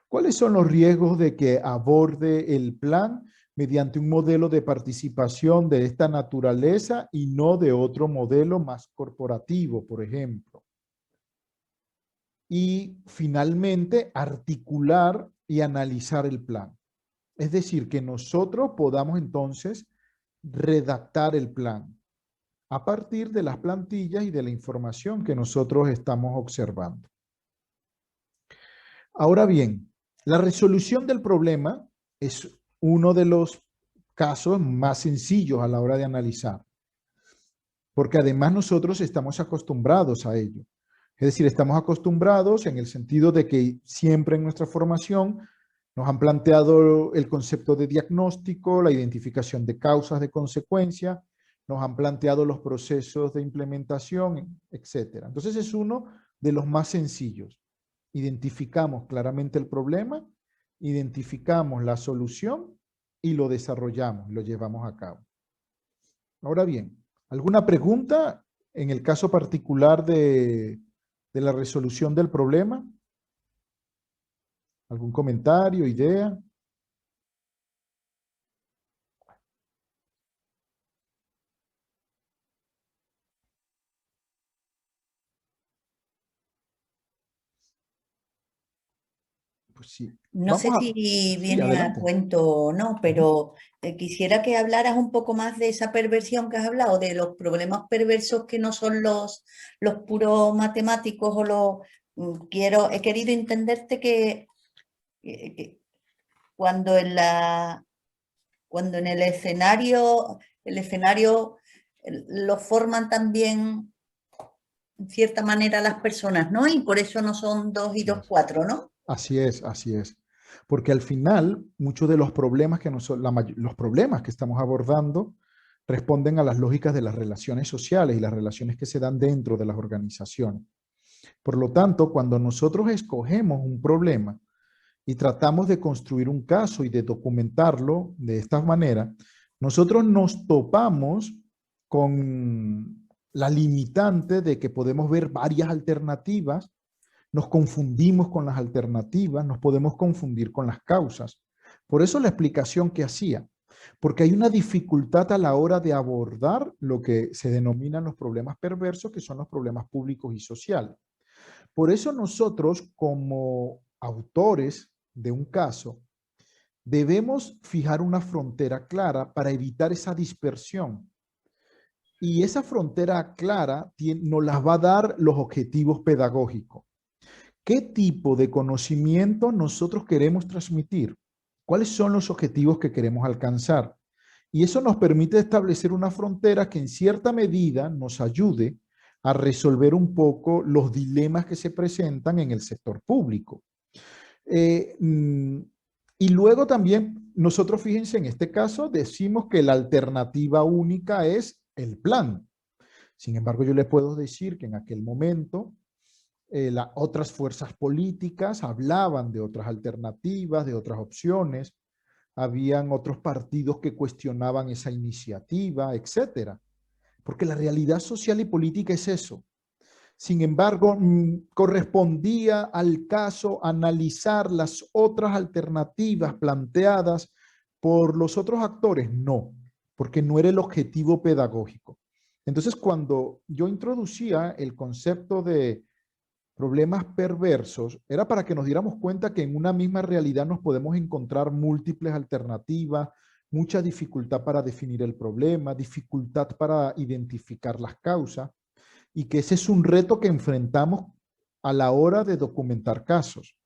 ¿Cuáles son los riesgos de que aborde el plan mediante un modelo de participación de esta naturaleza y no de otro modelo más corporativo, por ejemplo? y finalmente articular y analizar el plan. Es decir, que nosotros podamos entonces redactar el plan a partir de las plantillas y de la información que nosotros estamos observando. Ahora bien, la resolución del problema es uno de los casos más sencillos a la hora de analizar, porque además nosotros estamos acostumbrados a ello. Es decir, estamos acostumbrados en el sentido de que siempre en nuestra formación nos han planteado el concepto de diagnóstico, la identificación de causas de consecuencia, nos han planteado los procesos de implementación, etc. Entonces es uno de los más sencillos. Identificamos claramente el problema, identificamos la solución y lo desarrollamos, lo llevamos a cabo. Ahora bien, ¿alguna pregunta en el caso particular de la resolución del problema? ¿Algún comentario, idea? Pues sí. No sé si viene a adelante. cuento o no, pero quisiera que hablaras un poco más de esa perversión que has hablado, de los problemas perversos que no son los puros matemáticos o los... he querido entenderte que cuando en el escenario lo forman también en cierta manera las personas, ¿no? Y por eso no son 2 y 2, 4, ¿no? Así es, así es. Porque al final, muchos de los problemas los problemas que estamos abordando responden a las lógicas de las relaciones sociales y las relaciones que se dan dentro de las organizaciones. Por lo tanto, cuando nosotros escogemos un problema y tratamos de construir un caso y de documentarlo de esta manera, nosotros nos topamos con la limitante de que podemos ver varias alternativas, nos confundimos con las alternativas, nos podemos confundir con las causas. Por eso la explicación que hacía, porque hay una dificultad a la hora de abordar lo que se denominan los problemas perversos, que son los problemas públicos y sociales. Por eso nosotros, como autores de un caso, debemos fijar una frontera clara para evitar esa dispersión. Y esa frontera clara nos las va a dar los objetivos pedagógicos. ¿Qué tipo de conocimiento nosotros queremos transmitir? ¿Cuáles son los objetivos que queremos alcanzar? Y eso nos permite establecer una frontera que en cierta medida nos ayude a resolver un poco los dilemas que se presentan en el sector público. Y luego también nosotros, fíjense, en este caso decimos que la alternativa única es el plan. Sin embargo, yo les puedo decir que en aquel momento las otras fuerzas políticas hablaban de otras alternativas, de otras opciones, habían otros partidos que cuestionaban esa iniciativa, etcétera. Porque la realidad social y política es eso. Sin embargo, correspondía al caso analizar las otras alternativas planteadas por los otros actores. No, porque no era el objetivo pedagógico. Entonces, cuando yo introducía el concepto de problemas perversos, era para que nos diéramos cuenta que en una misma realidad nos podemos encontrar múltiples alternativas, mucha dificultad para definir el problema, dificultad para identificar las causas, y que ese es un reto que enfrentamos a la hora de documentar casos.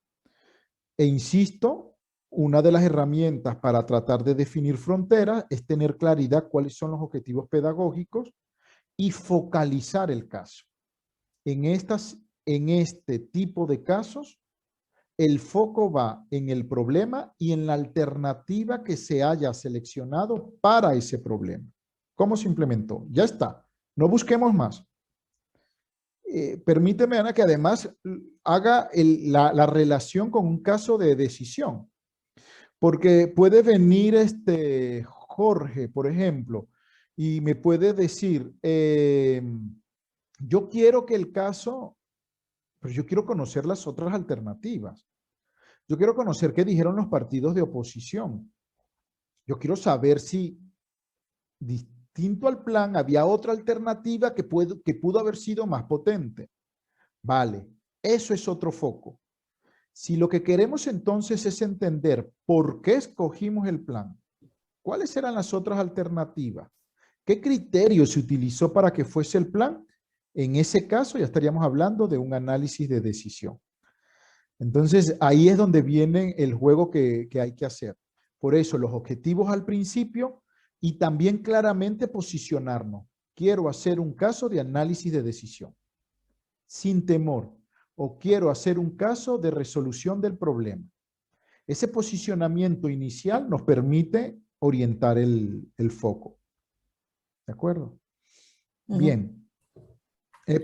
E insisto, una de las herramientas para tratar de definir fronteras es tener claridad cuáles son los objetivos pedagógicos y focalizar el caso. En este tipo de casos, el foco va en el problema y en la alternativa que se haya seleccionado para ese problema. ¿Cómo se implementó? Ya está. No busquemos más. Permíteme, Ana, que además haga la relación con un caso de decisión. Porque puede venir Jorge, por ejemplo, y me puede decir, yo quiero que el caso... Pero yo quiero conocer las otras alternativas. Yo quiero conocer qué dijeron los partidos de oposición. Yo quiero saber si, distinto al plan, había otra alternativa que pudo haber sido más potente. Vale, Eso es otro foco. Si lo que queremos entonces es entender por qué escogimos el plan, cuáles eran las otras alternativas, qué criterio se utilizó para que fuese el plan, en ese caso ya estaríamos hablando de un análisis de decisión. Entonces ahí es donde viene el juego que hay que hacer. Por eso los objetivos al principio y también claramente posicionarnos. Quiero hacer un caso de análisis de decisión, sin temor, o quiero hacer un caso de resolución del problema. Ese posicionamiento inicial nos permite orientar el foco. ¿De acuerdo? Bien.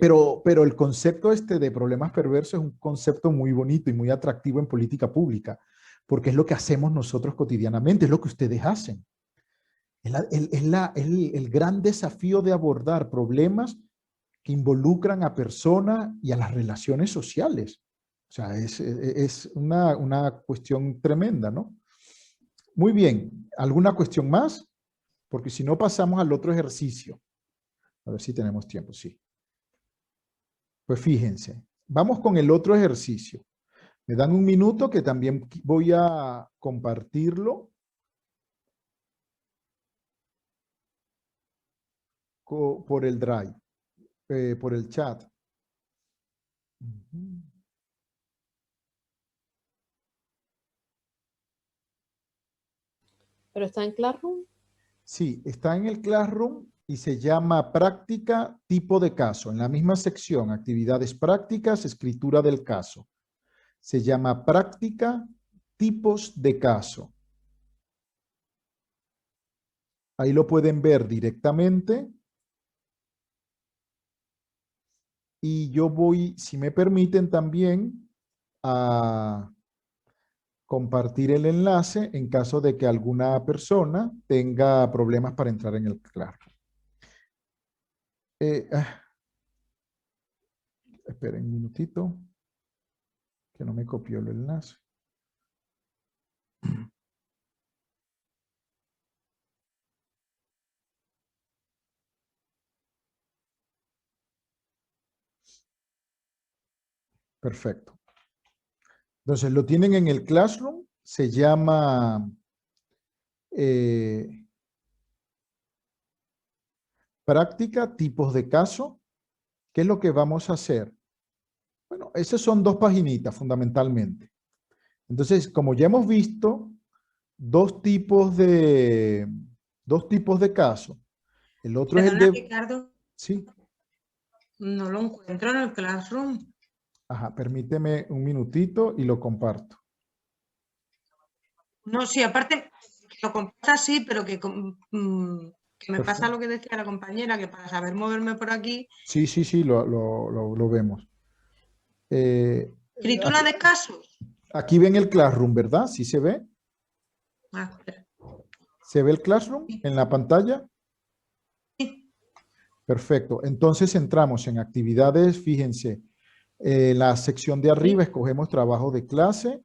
Pero el concepto de problemas perversos es un concepto muy bonito y muy atractivo en política pública, porque es lo que hacemos nosotros cotidianamente, es lo que ustedes hacen. Es el gran desafío de abordar problemas que involucran a personas y a las relaciones sociales. O sea, es una cuestión tremenda, ¿no? Muy bien. ¿Alguna cuestión más? Porque si no pasamos al otro ejercicio. A ver si tenemos tiempo, sí. Pues fíjense, vamos con el otro ejercicio. Me dan un minuto que también voy a compartirlo por el Drive, por el chat. ¿Pero está en Classroom? Sí, está en el Classroom y se llama práctica tipo de caso. En la misma sección, actividades prácticas, escritura del caso. Se llama práctica tipos de caso. Ahí lo pueden ver directamente. Y yo voy, si me permiten también, a compartir el enlace en caso de que alguna persona tenga problemas para entrar en el Classroom. Esperen un minutito, que no me copió el enlace. Perfecto. Entonces lo tienen en el Classroom, se llama práctica, tipos de caso. ¿Qué es lo que vamos a hacer? Bueno, esas son dos paginitas fundamentalmente. Entonces, como ya hemos visto, dos tipos de caso. El otro es el de... Ricardo, Sí. no lo encuentro en el Classroom. Ajá, permíteme un minutito y lo comparto. No, sí, aparte, lo comparto sí, pero que me pasa lo que decía la compañera, que para saber moverme por aquí... Sí, lo vemos. Escritura de casos. Aquí ven el Classroom, ¿verdad? ¿Sí se ve? ¿Se ve el Classroom en la pantalla? Sí. Perfecto. Entonces entramos en actividades, fíjense, la sección de arriba escogemos trabajo de clase,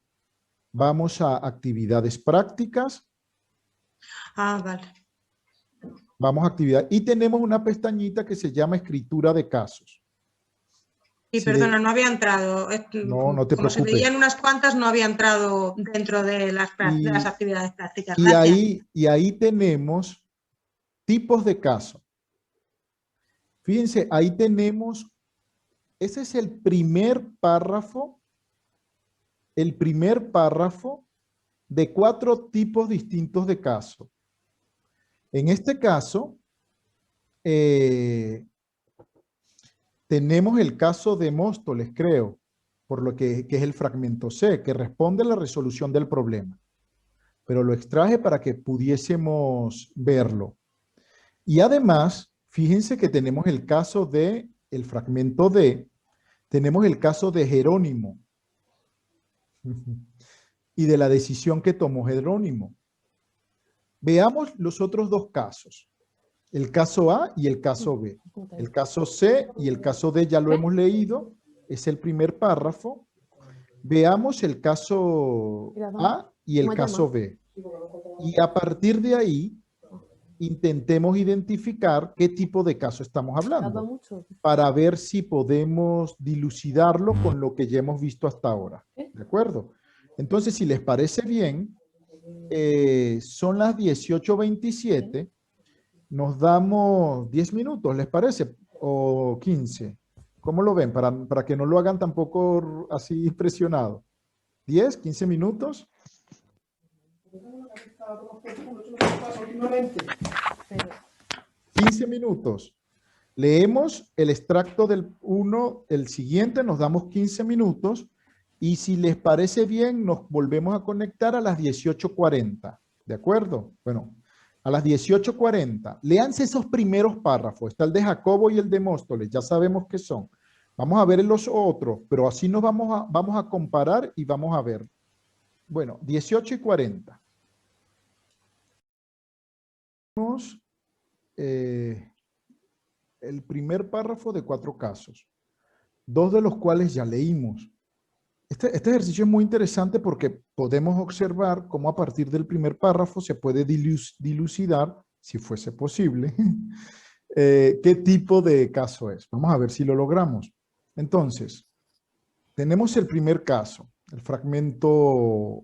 vamos a actividades prácticas. Ah, vale. Vamos a actividad y tenemos una pestañita que se llama escritura de casos. Sí, perdona, no había entrado. No te Como preocupes. se veían unas cuantas, no había entrado dentro de las actividades prácticas. Y ahí tenemos tipos de caso. Fíjense, ahí tenemos, ese es el primer párrafo de 4 tipos distintos de caso. En este caso, tenemos el caso de Móstoles, creo, por lo que es el fragmento C, que responde a la resolución del problema. Pero lo extraje para que pudiésemos verlo. Y además, fíjense que tenemos el caso de, el fragmento D, tenemos el caso de Jerónimo y de la decisión que tomó Jerónimo. Veamos los otros dos casos, el caso A y el caso B. El caso C y el caso D ya lo hemos leído, es el primer párrafo. Veamos el caso A y el caso B. Y a partir de ahí, intentemos identificar qué tipo de caso estamos hablando para ver si podemos dilucidarlo con lo que ya hemos visto hasta ahora. ¿De acuerdo? Entonces, si les parece bien, son las 18:27. Nos damos 10 minutos, ¿les parece? O 15. ¿Cómo lo ven? Para que no lo hagan tampoco así presionado. 10, 15 minutos. 15 minutos. Leemos el extracto del 1, el siguiente, nos damos 15 minutos y si les parece bien nos volvemos a conectar a las 18:40. ¿De acuerdo? Bueno, a las 18:40. Léanse esos primeros párrafos. Está el de Jacobo y el de Móstoles. Ya sabemos qué son. Vamos a ver los otros, pero así nos vamos a comparar y vamos a ver. Bueno, 18:40. El primer párrafo de 4 casos, 2 de los cuales ya leímos. Este ejercicio es muy interesante porque podemos observar cómo a partir del primer párrafo se puede dilucidar, si fuese posible, qué tipo de caso es. Vamos a ver si lo logramos. Entonces, tenemos el primer caso, el fragmento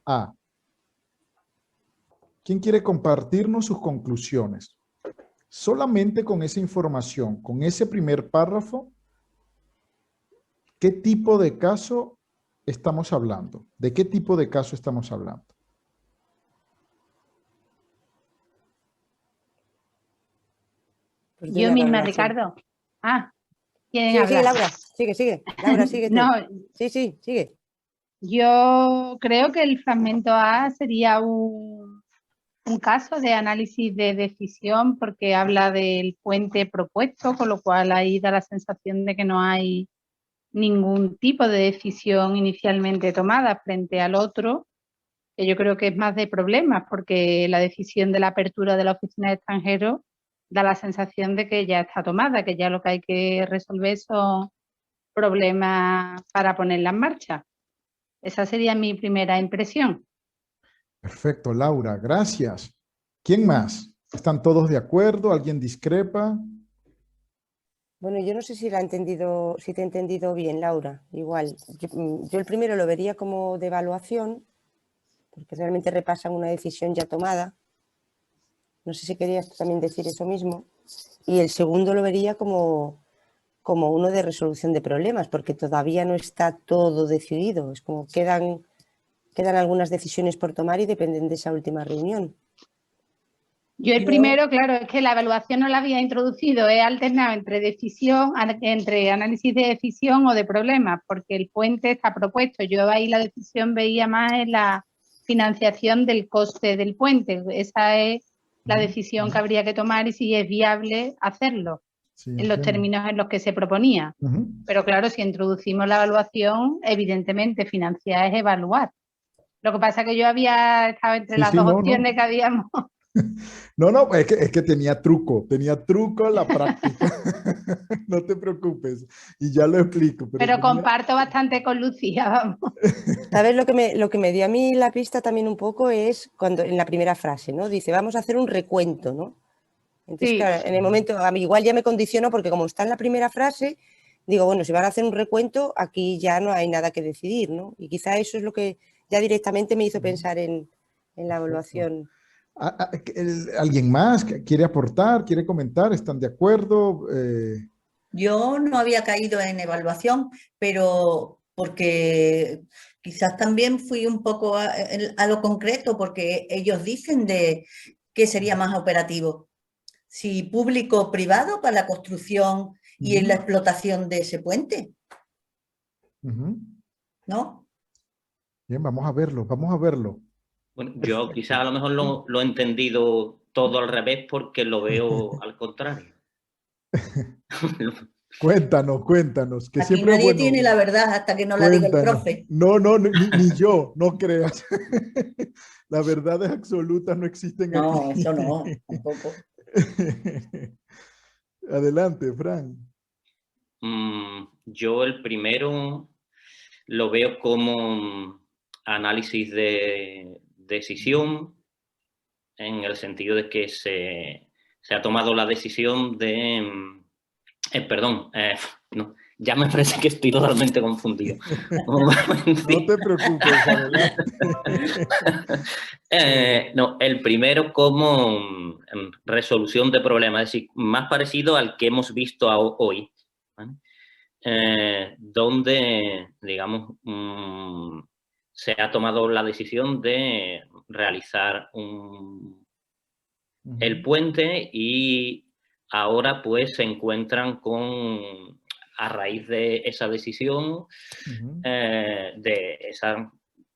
A. ¿Quién quiere compartirnos sus conclusiones? Solamente con esa información, con ese primer párrafo, ¿qué tipo de caso estamos hablando? ¿De qué tipo de caso estamos hablando? Pues Yo misma, Ricardo. ¿Quieren hablar? Sigue, Laura. Sigue. Laura, sigue tú. No, Sí, sigue. yo creo que el fragmento A sería un caso de análisis de decisión porque habla del puente propuesto, con lo cual ahí da la sensación de que no hay ningún tipo de decisión inicialmente tomada frente al otro, que yo creo que es más de problemas, porque la decisión de la apertura de la oficina de extranjeros da la sensación de que ya está tomada, que ya lo que hay que resolver son problemas para ponerla en marcha. Esa sería mi primera impresión. Perfecto, Laura, gracias. ¿Quién más? ¿Están todos de acuerdo? ¿Alguien discrepa? Bueno, yo no sé si te he entendido bien, Laura. Igual, yo el primero lo vería como de evaluación, porque realmente repasan una decisión ya tomada. No sé si querías tú también decir eso mismo. Y el segundo lo vería como uno de resolución de problemas, porque todavía no está todo decidido. Es como quedan algunas decisiones por tomar y dependen de esa última reunión. Yo el primero, claro, es que la evaluación no la había introducido, he alternado entre análisis de decisión o de problemas, porque el puente está propuesto. Yo ahí la decisión veía más en la financiación del coste del puente. Esa es la decisión que habría que tomar y si es viable hacerlo, en los términos en los que se proponía. Pero claro, si introducimos la evaluación, evidentemente financiar es evaluar. Lo que pasa es que yo había estado entre las dos opciones que habíamos. No, es que tenía truco la práctica. No te preocupes, y ya lo explico. Pero comparto bastante con Lucía, vamos. ¿Sabes lo que me dio a mí la pista también un poco es cuando en la primera frase, ¿no? Dice, vamos a hacer un recuento, ¿no? Entonces, sí. Claro, en el momento, a mí igual ya me condiciono porque como está en la primera frase, digo, bueno, si van a hacer un recuento, aquí ya no hay nada que decidir, ¿no? Y quizá eso es lo que ya directamente me hizo pensar en la evaluación. ¿Alguien más quiere aportar, quiere comentar? ¿Están de acuerdo? Yo no había caído en evaluación, pero porque quizás también fui un poco a lo concreto, porque ellos dicen de qué sería más operativo. Si público o privado para la construcción y en la explotación de ese puente. ¿No? Bien, vamos a verlo, vamos a verlo. Bueno, yo quizás a lo mejor lo he entendido todo al revés porque lo veo al contrario. Cuéntanos. Que aquí siempre nadie tiene la verdad hasta que no la diga el profe. No, ni yo, no creas. Las verdades absolutas no existen aquí. No, eso no, tampoco. Adelante, Fran. Yo el primero lo veo como análisis de decisión en el sentido de que se ha tomado la decisión de... no, ya me parece que estoy totalmente confundido. No te preocupes, adelante. No, el primero como resolución de problemas, es decir, más parecido al que hemos visto hoy, ¿vale? Donde, digamos, se ha tomado la decisión de realizar el puente y ahora pues se encuentran con, a raíz de esa decisión, de esa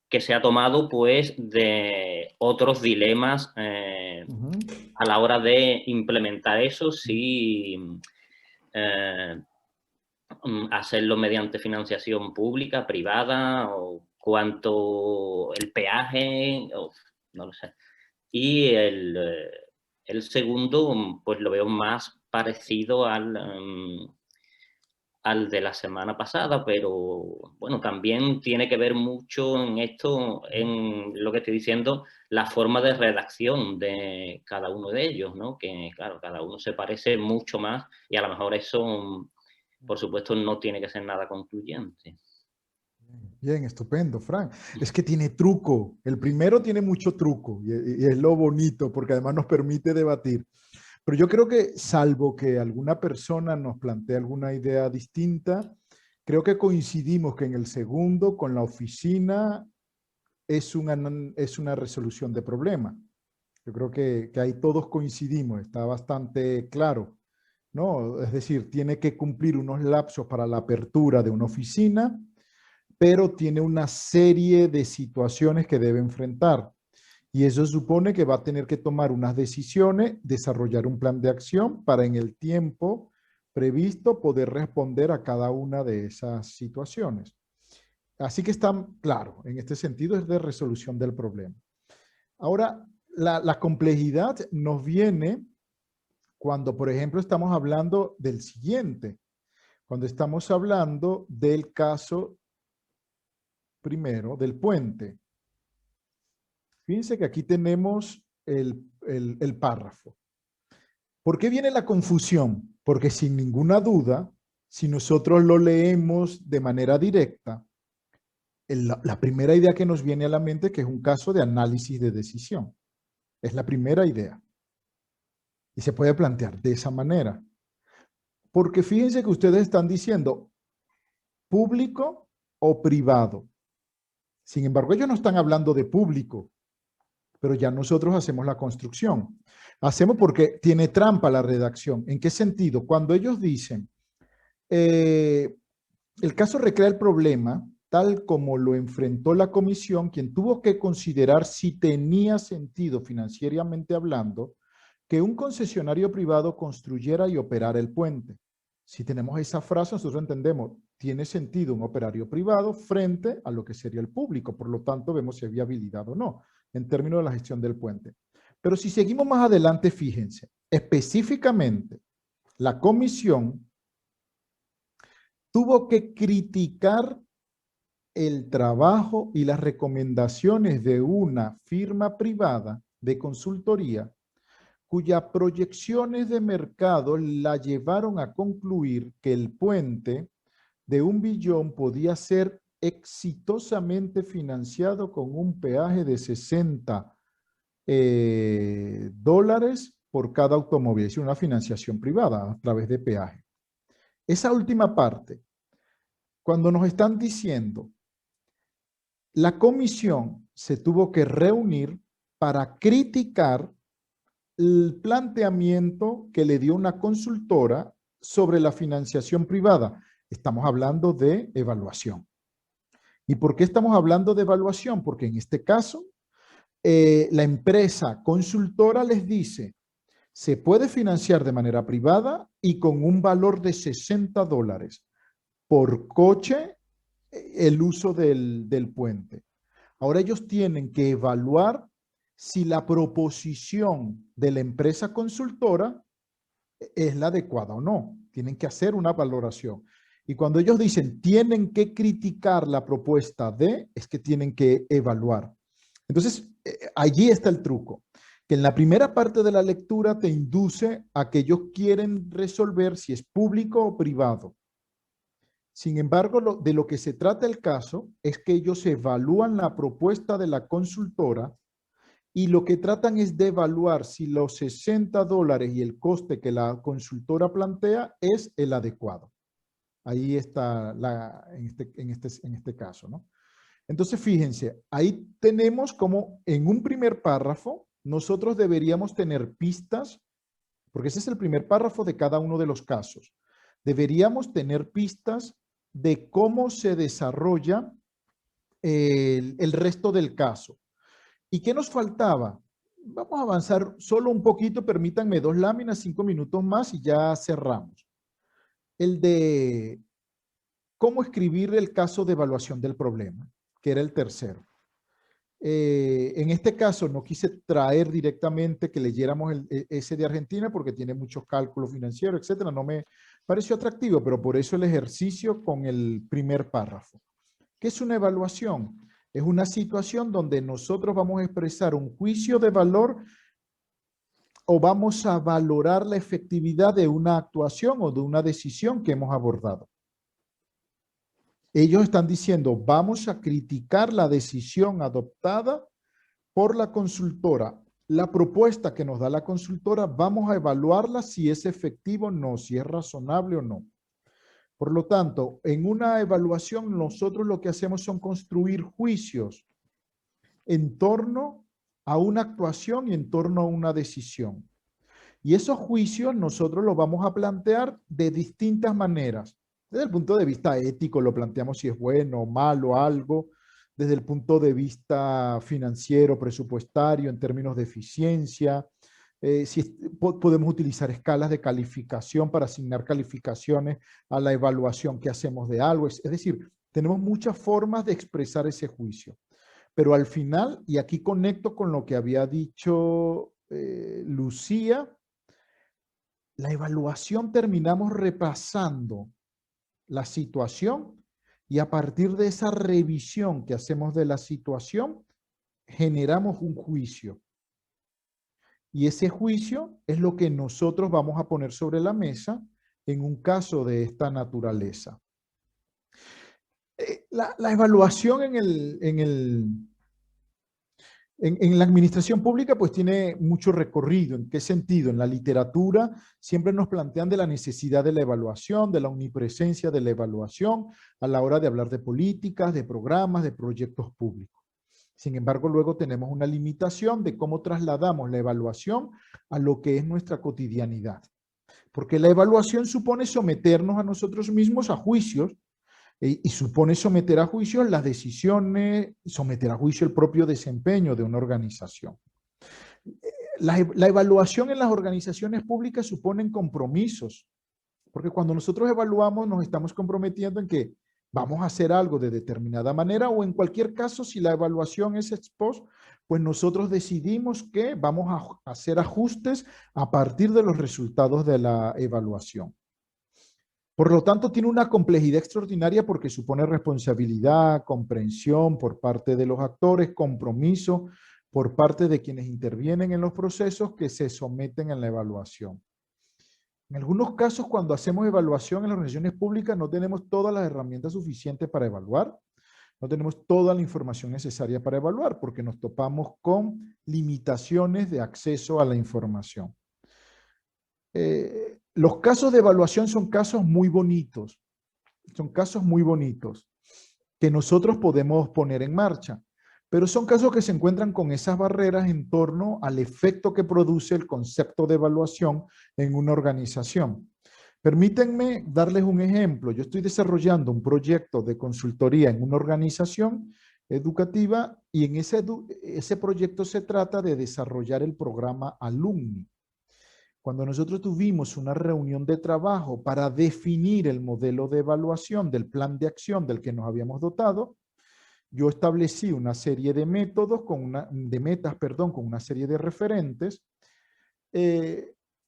que se ha tomado pues de otros dilemas a la hora de implementar eso, si hacerlo mediante financiación pública, privada, o cuánto el peaje, o, no lo sé. Y el segundo, pues lo veo más parecido al de la semana pasada, pero bueno, también tiene que ver mucho en esto, en lo que estoy diciendo, la forma de redacción de cada uno de ellos, ¿no? Que claro, cada uno se parece mucho más y a lo mejor eso, por supuesto, no tiene que ser nada concluyente. Bien, estupendo, Fran. Es que tiene truco. El primero tiene mucho truco y es lo bonito porque además nos permite debatir. Pero yo creo que, salvo que alguna persona nos plantee alguna idea distinta, creo que coincidimos que en el segundo, con la oficina, es una resolución de problema. Yo creo que ahí todos coincidimos, está bastante claro, ¿no? Es decir, tiene que cumplir unos lapsos para la apertura de una oficina, pero tiene una serie de situaciones que debe enfrentar. Y eso supone que va a tener que tomar unas decisiones, desarrollar un plan de acción para en el tiempo previsto poder responder a cada una de esas situaciones. Así que está claro, en este sentido es de resolución del problema. Ahora, la complejidad nos viene cuando, por ejemplo, estamos hablando del siguiente, cuando estamos hablando del caso primero del puente. Fíjense que aquí tenemos el párrafo. ¿Por qué viene la confusión? Porque sin ninguna duda, si nosotros lo leemos de manera directa, la primera idea que nos viene a la mente es que es un caso de análisis de decisión. Es la primera idea. Y se puede plantear de esa manera. Porque fíjense que ustedes están diciendo público o privado. Sin embargo, ellos no están hablando de público, pero ya nosotros hacemos la construcción. Hacemos porque tiene trampa la redacción. ¿En qué sentido? Cuando ellos dicen, el caso recrea el problema tal como lo enfrentó la comisión, quien tuvo que considerar si tenía sentido financieramente hablando que un concesionario privado construyera y operara el puente. Si tenemos esa frase, nosotros entendemos, tiene sentido un operario privado frente a lo que sería el público. Por lo tanto, vemos si hay viabilidad o no en términos de la gestión del puente. Pero si seguimos más adelante, fíjense, específicamente, la comisión tuvo que criticar el trabajo y las recomendaciones de una firma privada de consultoría cuyas proyecciones de mercado la llevaron a concluir que el puente de 1 billón podía ser exitosamente financiado con un peaje de $60 por cada automóvil, es decir, una financiación privada a través de peaje. Esa última parte, cuando nos están diciendo, la comisión se tuvo que reunir para criticar el planteamiento que le dio una consultora sobre la financiación privada. Estamos hablando de evaluación. ¿Y por qué estamos hablando de evaluación? Porque en este caso, la empresa consultora les dice, se puede financiar de manera privada y con un valor de $60 por coche el uso del puente. Ahora ellos tienen que evaluar si la proposición de la empresa consultora es la adecuada o no. Tienen que hacer una valoración. Y cuando ellos dicen tienen que criticar la propuesta de, es que tienen que evaluar. Entonces, allí está el truco. que en la primera parte de la lectura te induce a que ellos quieren resolver si es público o privado. Sin embargo, de lo que se trata el caso es que ellos evalúan la propuesta de la consultora y lo que tratan es de evaluar si los $60 y el coste que la consultora plantea es el adecuado. Ahí está en este caso, ¿no? Entonces, fíjense, ahí tenemos como en un primer párrafo, nosotros deberíamos tener pistas, porque ese es el primer párrafo de cada uno de los casos. Deberíamos tener pistas de cómo se desarrolla el resto del caso. ¿Y qué nos faltaba? Vamos a avanzar solo un poquito, permítanme 2 láminas, 5 minutos más y ya cerramos. El de cómo escribir el caso de evaluación del problema, que era el tercero. En este caso no quise traer directamente que leyéramos ese de Argentina porque tiene muchos cálculos financieros, etcétera. No me pareció atractivo, pero por eso el ejercicio con el primer párrafo. ¿Qué es una evaluación? Es una situación donde nosotros vamos a expresar un juicio de valor o vamos a valorar la efectividad de una actuación o de una decisión que hemos abordado. Ellos están diciendo, vamos a criticar la decisión adoptada por la consultora. La propuesta que nos da la consultora, vamos a evaluarla si es efectivo o no, si es razonable o no. Por lo tanto, en una evaluación nosotros lo que hacemos son construir juicios en torno a una actuación y en torno a una decisión. Y esos juicios nosotros los vamos a plantear de distintas maneras. Desde el punto de vista ético lo planteamos si es bueno o malo algo, desde el punto de vista financiero, presupuestario, en términos de eficiencia, podemos utilizar escalas de calificación para asignar calificaciones a la evaluación que hacemos de algo. Es decir, tenemos muchas formas de expresar ese juicio. Pero al final, y aquí conecto con lo que había dicho Lucía, la evaluación terminamos repasando la situación y a partir de esa revisión que hacemos de la situación, generamos un juicio. Y ese juicio es lo que nosotros vamos a poner sobre la mesa en un caso de esta naturaleza. La evaluación en la administración pública pues tiene mucho recorrido. ¿En qué sentido? En la literatura siempre nos plantean de la necesidad de la evaluación, de la omnipresencia de la evaluación a la hora de hablar de políticas, de programas, de proyectos públicos. Sin embargo, luego tenemos una limitación de cómo trasladamos la evaluación a lo que es nuestra cotidianidad. Porque la evaluación supone someternos a nosotros mismos a juicios y supone someter a juicio las decisiones, someter a juicio el propio desempeño de una organización. La evaluación en las organizaciones públicas supone compromisos, porque cuando nosotros evaluamos nos estamos comprometiendo en que vamos a hacer algo de determinada manera o en cualquier caso si la evaluación es ex post, pues nosotros decidimos que vamos a hacer ajustes a partir de los resultados de la evaluación. Por lo tanto, tiene una complejidad extraordinaria porque supone responsabilidad, comprensión por parte de los actores, compromiso por parte de quienes intervienen en los procesos que se someten a la evaluación. En algunos casos, cuando hacemos evaluación en las organizaciones públicas, no tenemos todas las herramientas suficientes para evaluar, no tenemos toda la información necesaria para evaluar porque nos topamos con limitaciones de acceso a la información. Los casos de evaluación son casos muy bonitos, que nosotros podemos poner en marcha, pero son casos que se encuentran con esas barreras en torno al efecto que produce el concepto de evaluación en una organización. Permítanme darles un ejemplo. Yo estoy desarrollando un proyecto de consultoría en una organización educativa y en ese proyecto se trata de desarrollar el programa Alumni. Cuando nosotros tuvimos una reunión de trabajo para definir el modelo de evaluación del plan de acción del que nos habíamos dotado, yo establecí una serie de métodos, con una serie de referentes,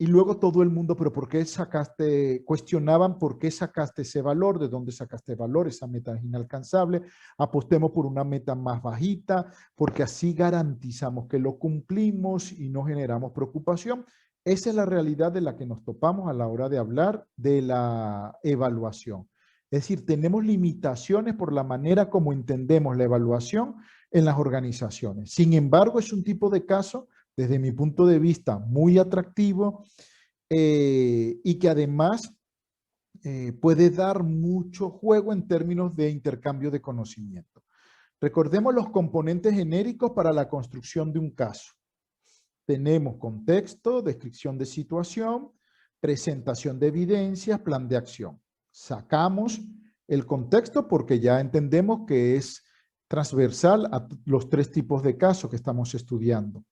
Y luego todo el mundo, pero ¿por qué sacaste? Cuestionaban por qué sacaste ese valor, de dónde sacaste el valor, esa meta es inalcanzable, apostemos por una meta más bajita, porque así garantizamos que lo cumplimos y no generamos preocupación. Esa es la realidad de la que nos topamos a la hora de hablar de la evaluación. Es decir, tenemos limitaciones por la manera como entendemos la evaluación en las organizaciones. Sin embargo, es un tipo de caso, desde mi punto de vista, muy atractivo y que además puede dar mucho juego en términos de intercambio de conocimiento. Recordemos los componentes genéricos para la construcción de un caso. Tenemos contexto, descripción de situación, presentación de evidencias, plan de acción. Sacamos el contexto porque ya entendemos que es transversal a los 3 tipos de casos que estamos estudiando.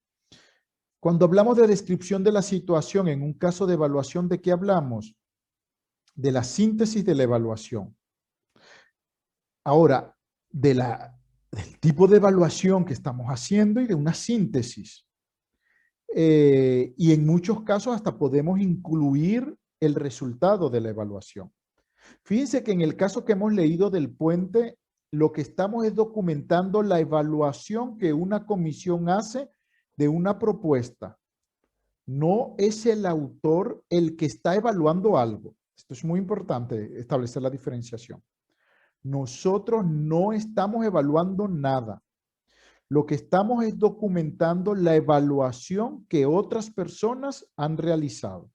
Cuando hablamos de descripción de la situación en un caso de evaluación, ¿de qué hablamos? De la síntesis de la evaluación. Ahora, del tipo de evaluación que estamos haciendo y de una síntesis. Y en muchos casos hasta podemos incluir el resultado de la evaluación. Fíjense que en el caso que hemos leído del puente, lo que estamos es documentando la evaluación que una comisión hace de una propuesta. No es el autor el que está evaluando algo. Esto es muy importante, establecer la diferenciación. Nosotros no estamos evaluando nada. Lo que estamos es documentando la evaluación que otras personas han realizado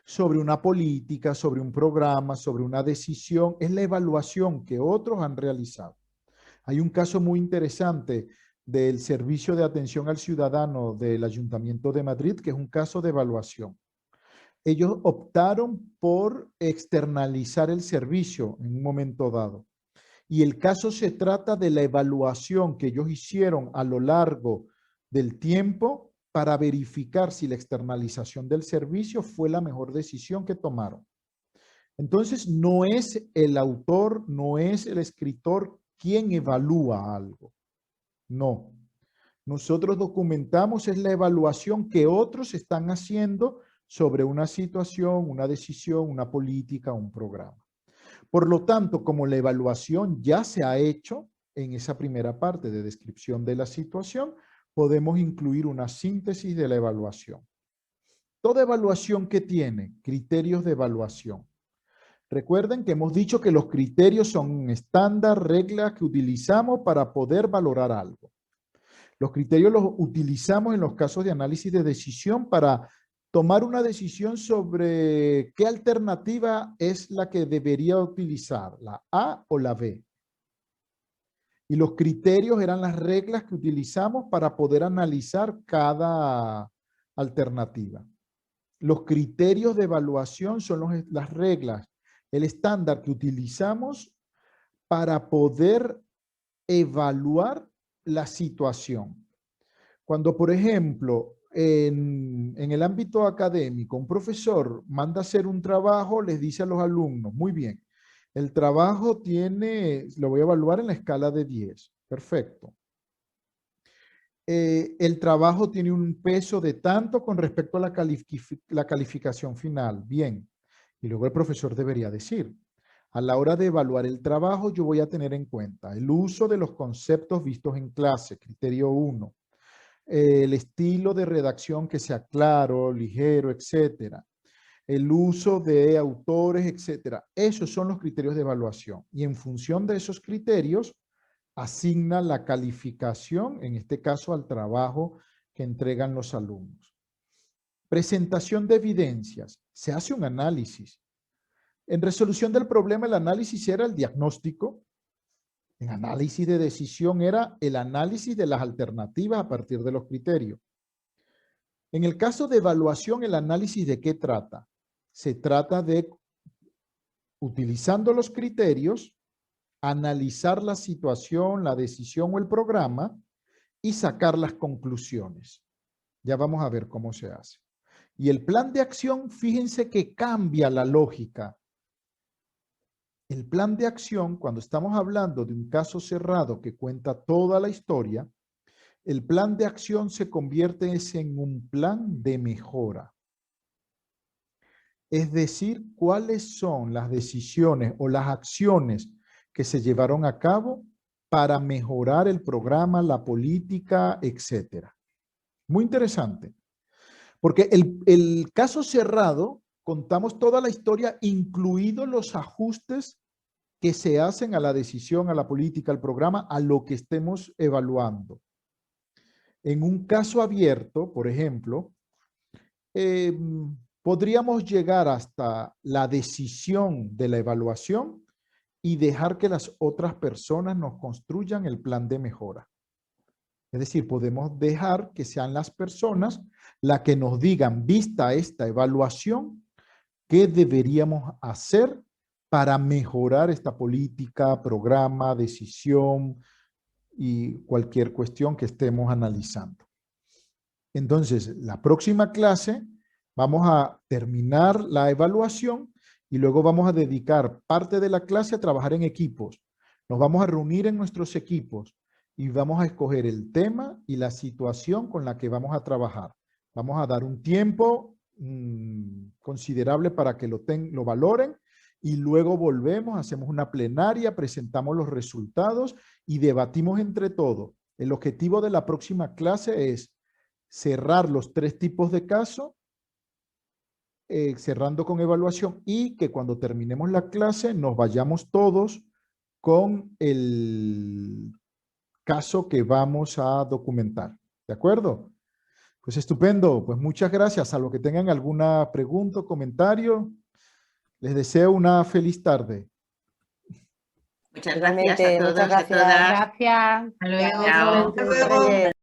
sobre una política, sobre un programa, sobre una decisión. Es la evaluación que otros han realizado. Hay un caso muy interesante del Servicio de Atención al Ciudadano del Ayuntamiento de Madrid, que es un caso de evaluación. Ellos optaron por externalizar el servicio en un momento dado. Y el caso se trata de la evaluación que ellos hicieron a lo largo del tiempo para verificar si la externalización del servicio fue la mejor decisión que tomaron. Entonces, no es el autor, no es el escritor quien evalúa algo. No. Nosotros documentamos es la evaluación que otros están haciendo sobre una situación, una decisión, una política, un programa. Por lo tanto, como la evaluación ya se ha hecho en esa primera parte de descripción de la situación, podemos incluir una síntesis de la evaluación. Toda evaluación que tiene criterios de evaluación. Recuerden que hemos dicho que los criterios son un estándar, reglas que utilizamos para poder valorar algo. Los criterios los utilizamos en los casos de análisis de decisión para tomar una decisión sobre qué alternativa es la que debería utilizar, la A o la B. Y los criterios eran las reglas que utilizamos para poder analizar cada alternativa. Los criterios de evaluación son las reglas, el estándar que utilizamos para poder evaluar la situación. Cuando, por ejemplo, en el ámbito académico, un profesor manda a hacer un trabajo, les dice a los alumnos, muy bien, el trabajo lo voy a evaluar en la escala de 10. Perfecto. El trabajo tiene un peso de tanto con respecto a la calificación final. Bien. Y luego el profesor debería decir, a la hora de evaluar el trabajo, yo voy a tener en cuenta el uso de los conceptos vistos en clase, criterio 1. El estilo de redacción que sea claro, ligero, etcétera. El uso de autores, etcétera. Esos son los criterios de evaluación. Y en función de esos criterios, asigna la calificación, en este caso al trabajo que entregan los alumnos. Presentación de evidencias. Se hace un análisis. En resolución del problema, el análisis era el diagnóstico. En análisis de decisión era el análisis de las alternativas a partir de los criterios. En el caso de evaluación, ¿el análisis de qué trata? Se trata de, utilizando los criterios, analizar la situación, la decisión o el programa y sacar las conclusiones. Ya vamos a ver cómo se hace. Y el plan de acción, fíjense que cambia la lógica. El plan de acción, cuando estamos hablando de un caso cerrado que cuenta toda la historia, El plan de acción se convierte en un plan de mejora. Es decir, cuáles son las decisiones o las acciones que se llevaron a cabo para mejorar el programa, la política, etcétera. Muy interesante. Porque el caso cerrado, contamos toda la historia, incluidos los ajustes que se hacen a la decisión, a la política, al programa, a lo que estemos evaluando. En un caso abierto, por ejemplo, podríamos llegar hasta la decisión de la evaluación y dejar que las otras personas nos construyan el plan de mejora. Es decir, podemos dejar que sean las personas las que nos digan, vista esta evaluación, qué deberíamos hacer para mejorar esta política, programa, decisión y cualquier cuestión que estemos analizando. Entonces, la próxima clase vamos a terminar la evaluación y luego vamos a dedicar parte de la clase a trabajar en equipos. Nos vamos a reunir en nuestros equipos y vamos a escoger el tema y la situación con la que vamos a trabajar. Vamos a dar un tiempo considerable para que lo valoren y luego volvemos, hacemos una plenaria, presentamos los resultados y debatimos entre todos. El objetivo de la próxima clase es cerrar los 3 tipos de casos, cerrando con evaluación y que cuando terminemos la clase nos vayamos todos con el caso que vamos a documentar. ¿De acuerdo? Pues estupendo. Pues muchas gracias. A los que tengan alguna pregunta o comentario, les deseo una feliz tarde. Muchas gracias a todos, muchas gracias. a todas. Gracias. Hasta luego. Chao. Hasta luego.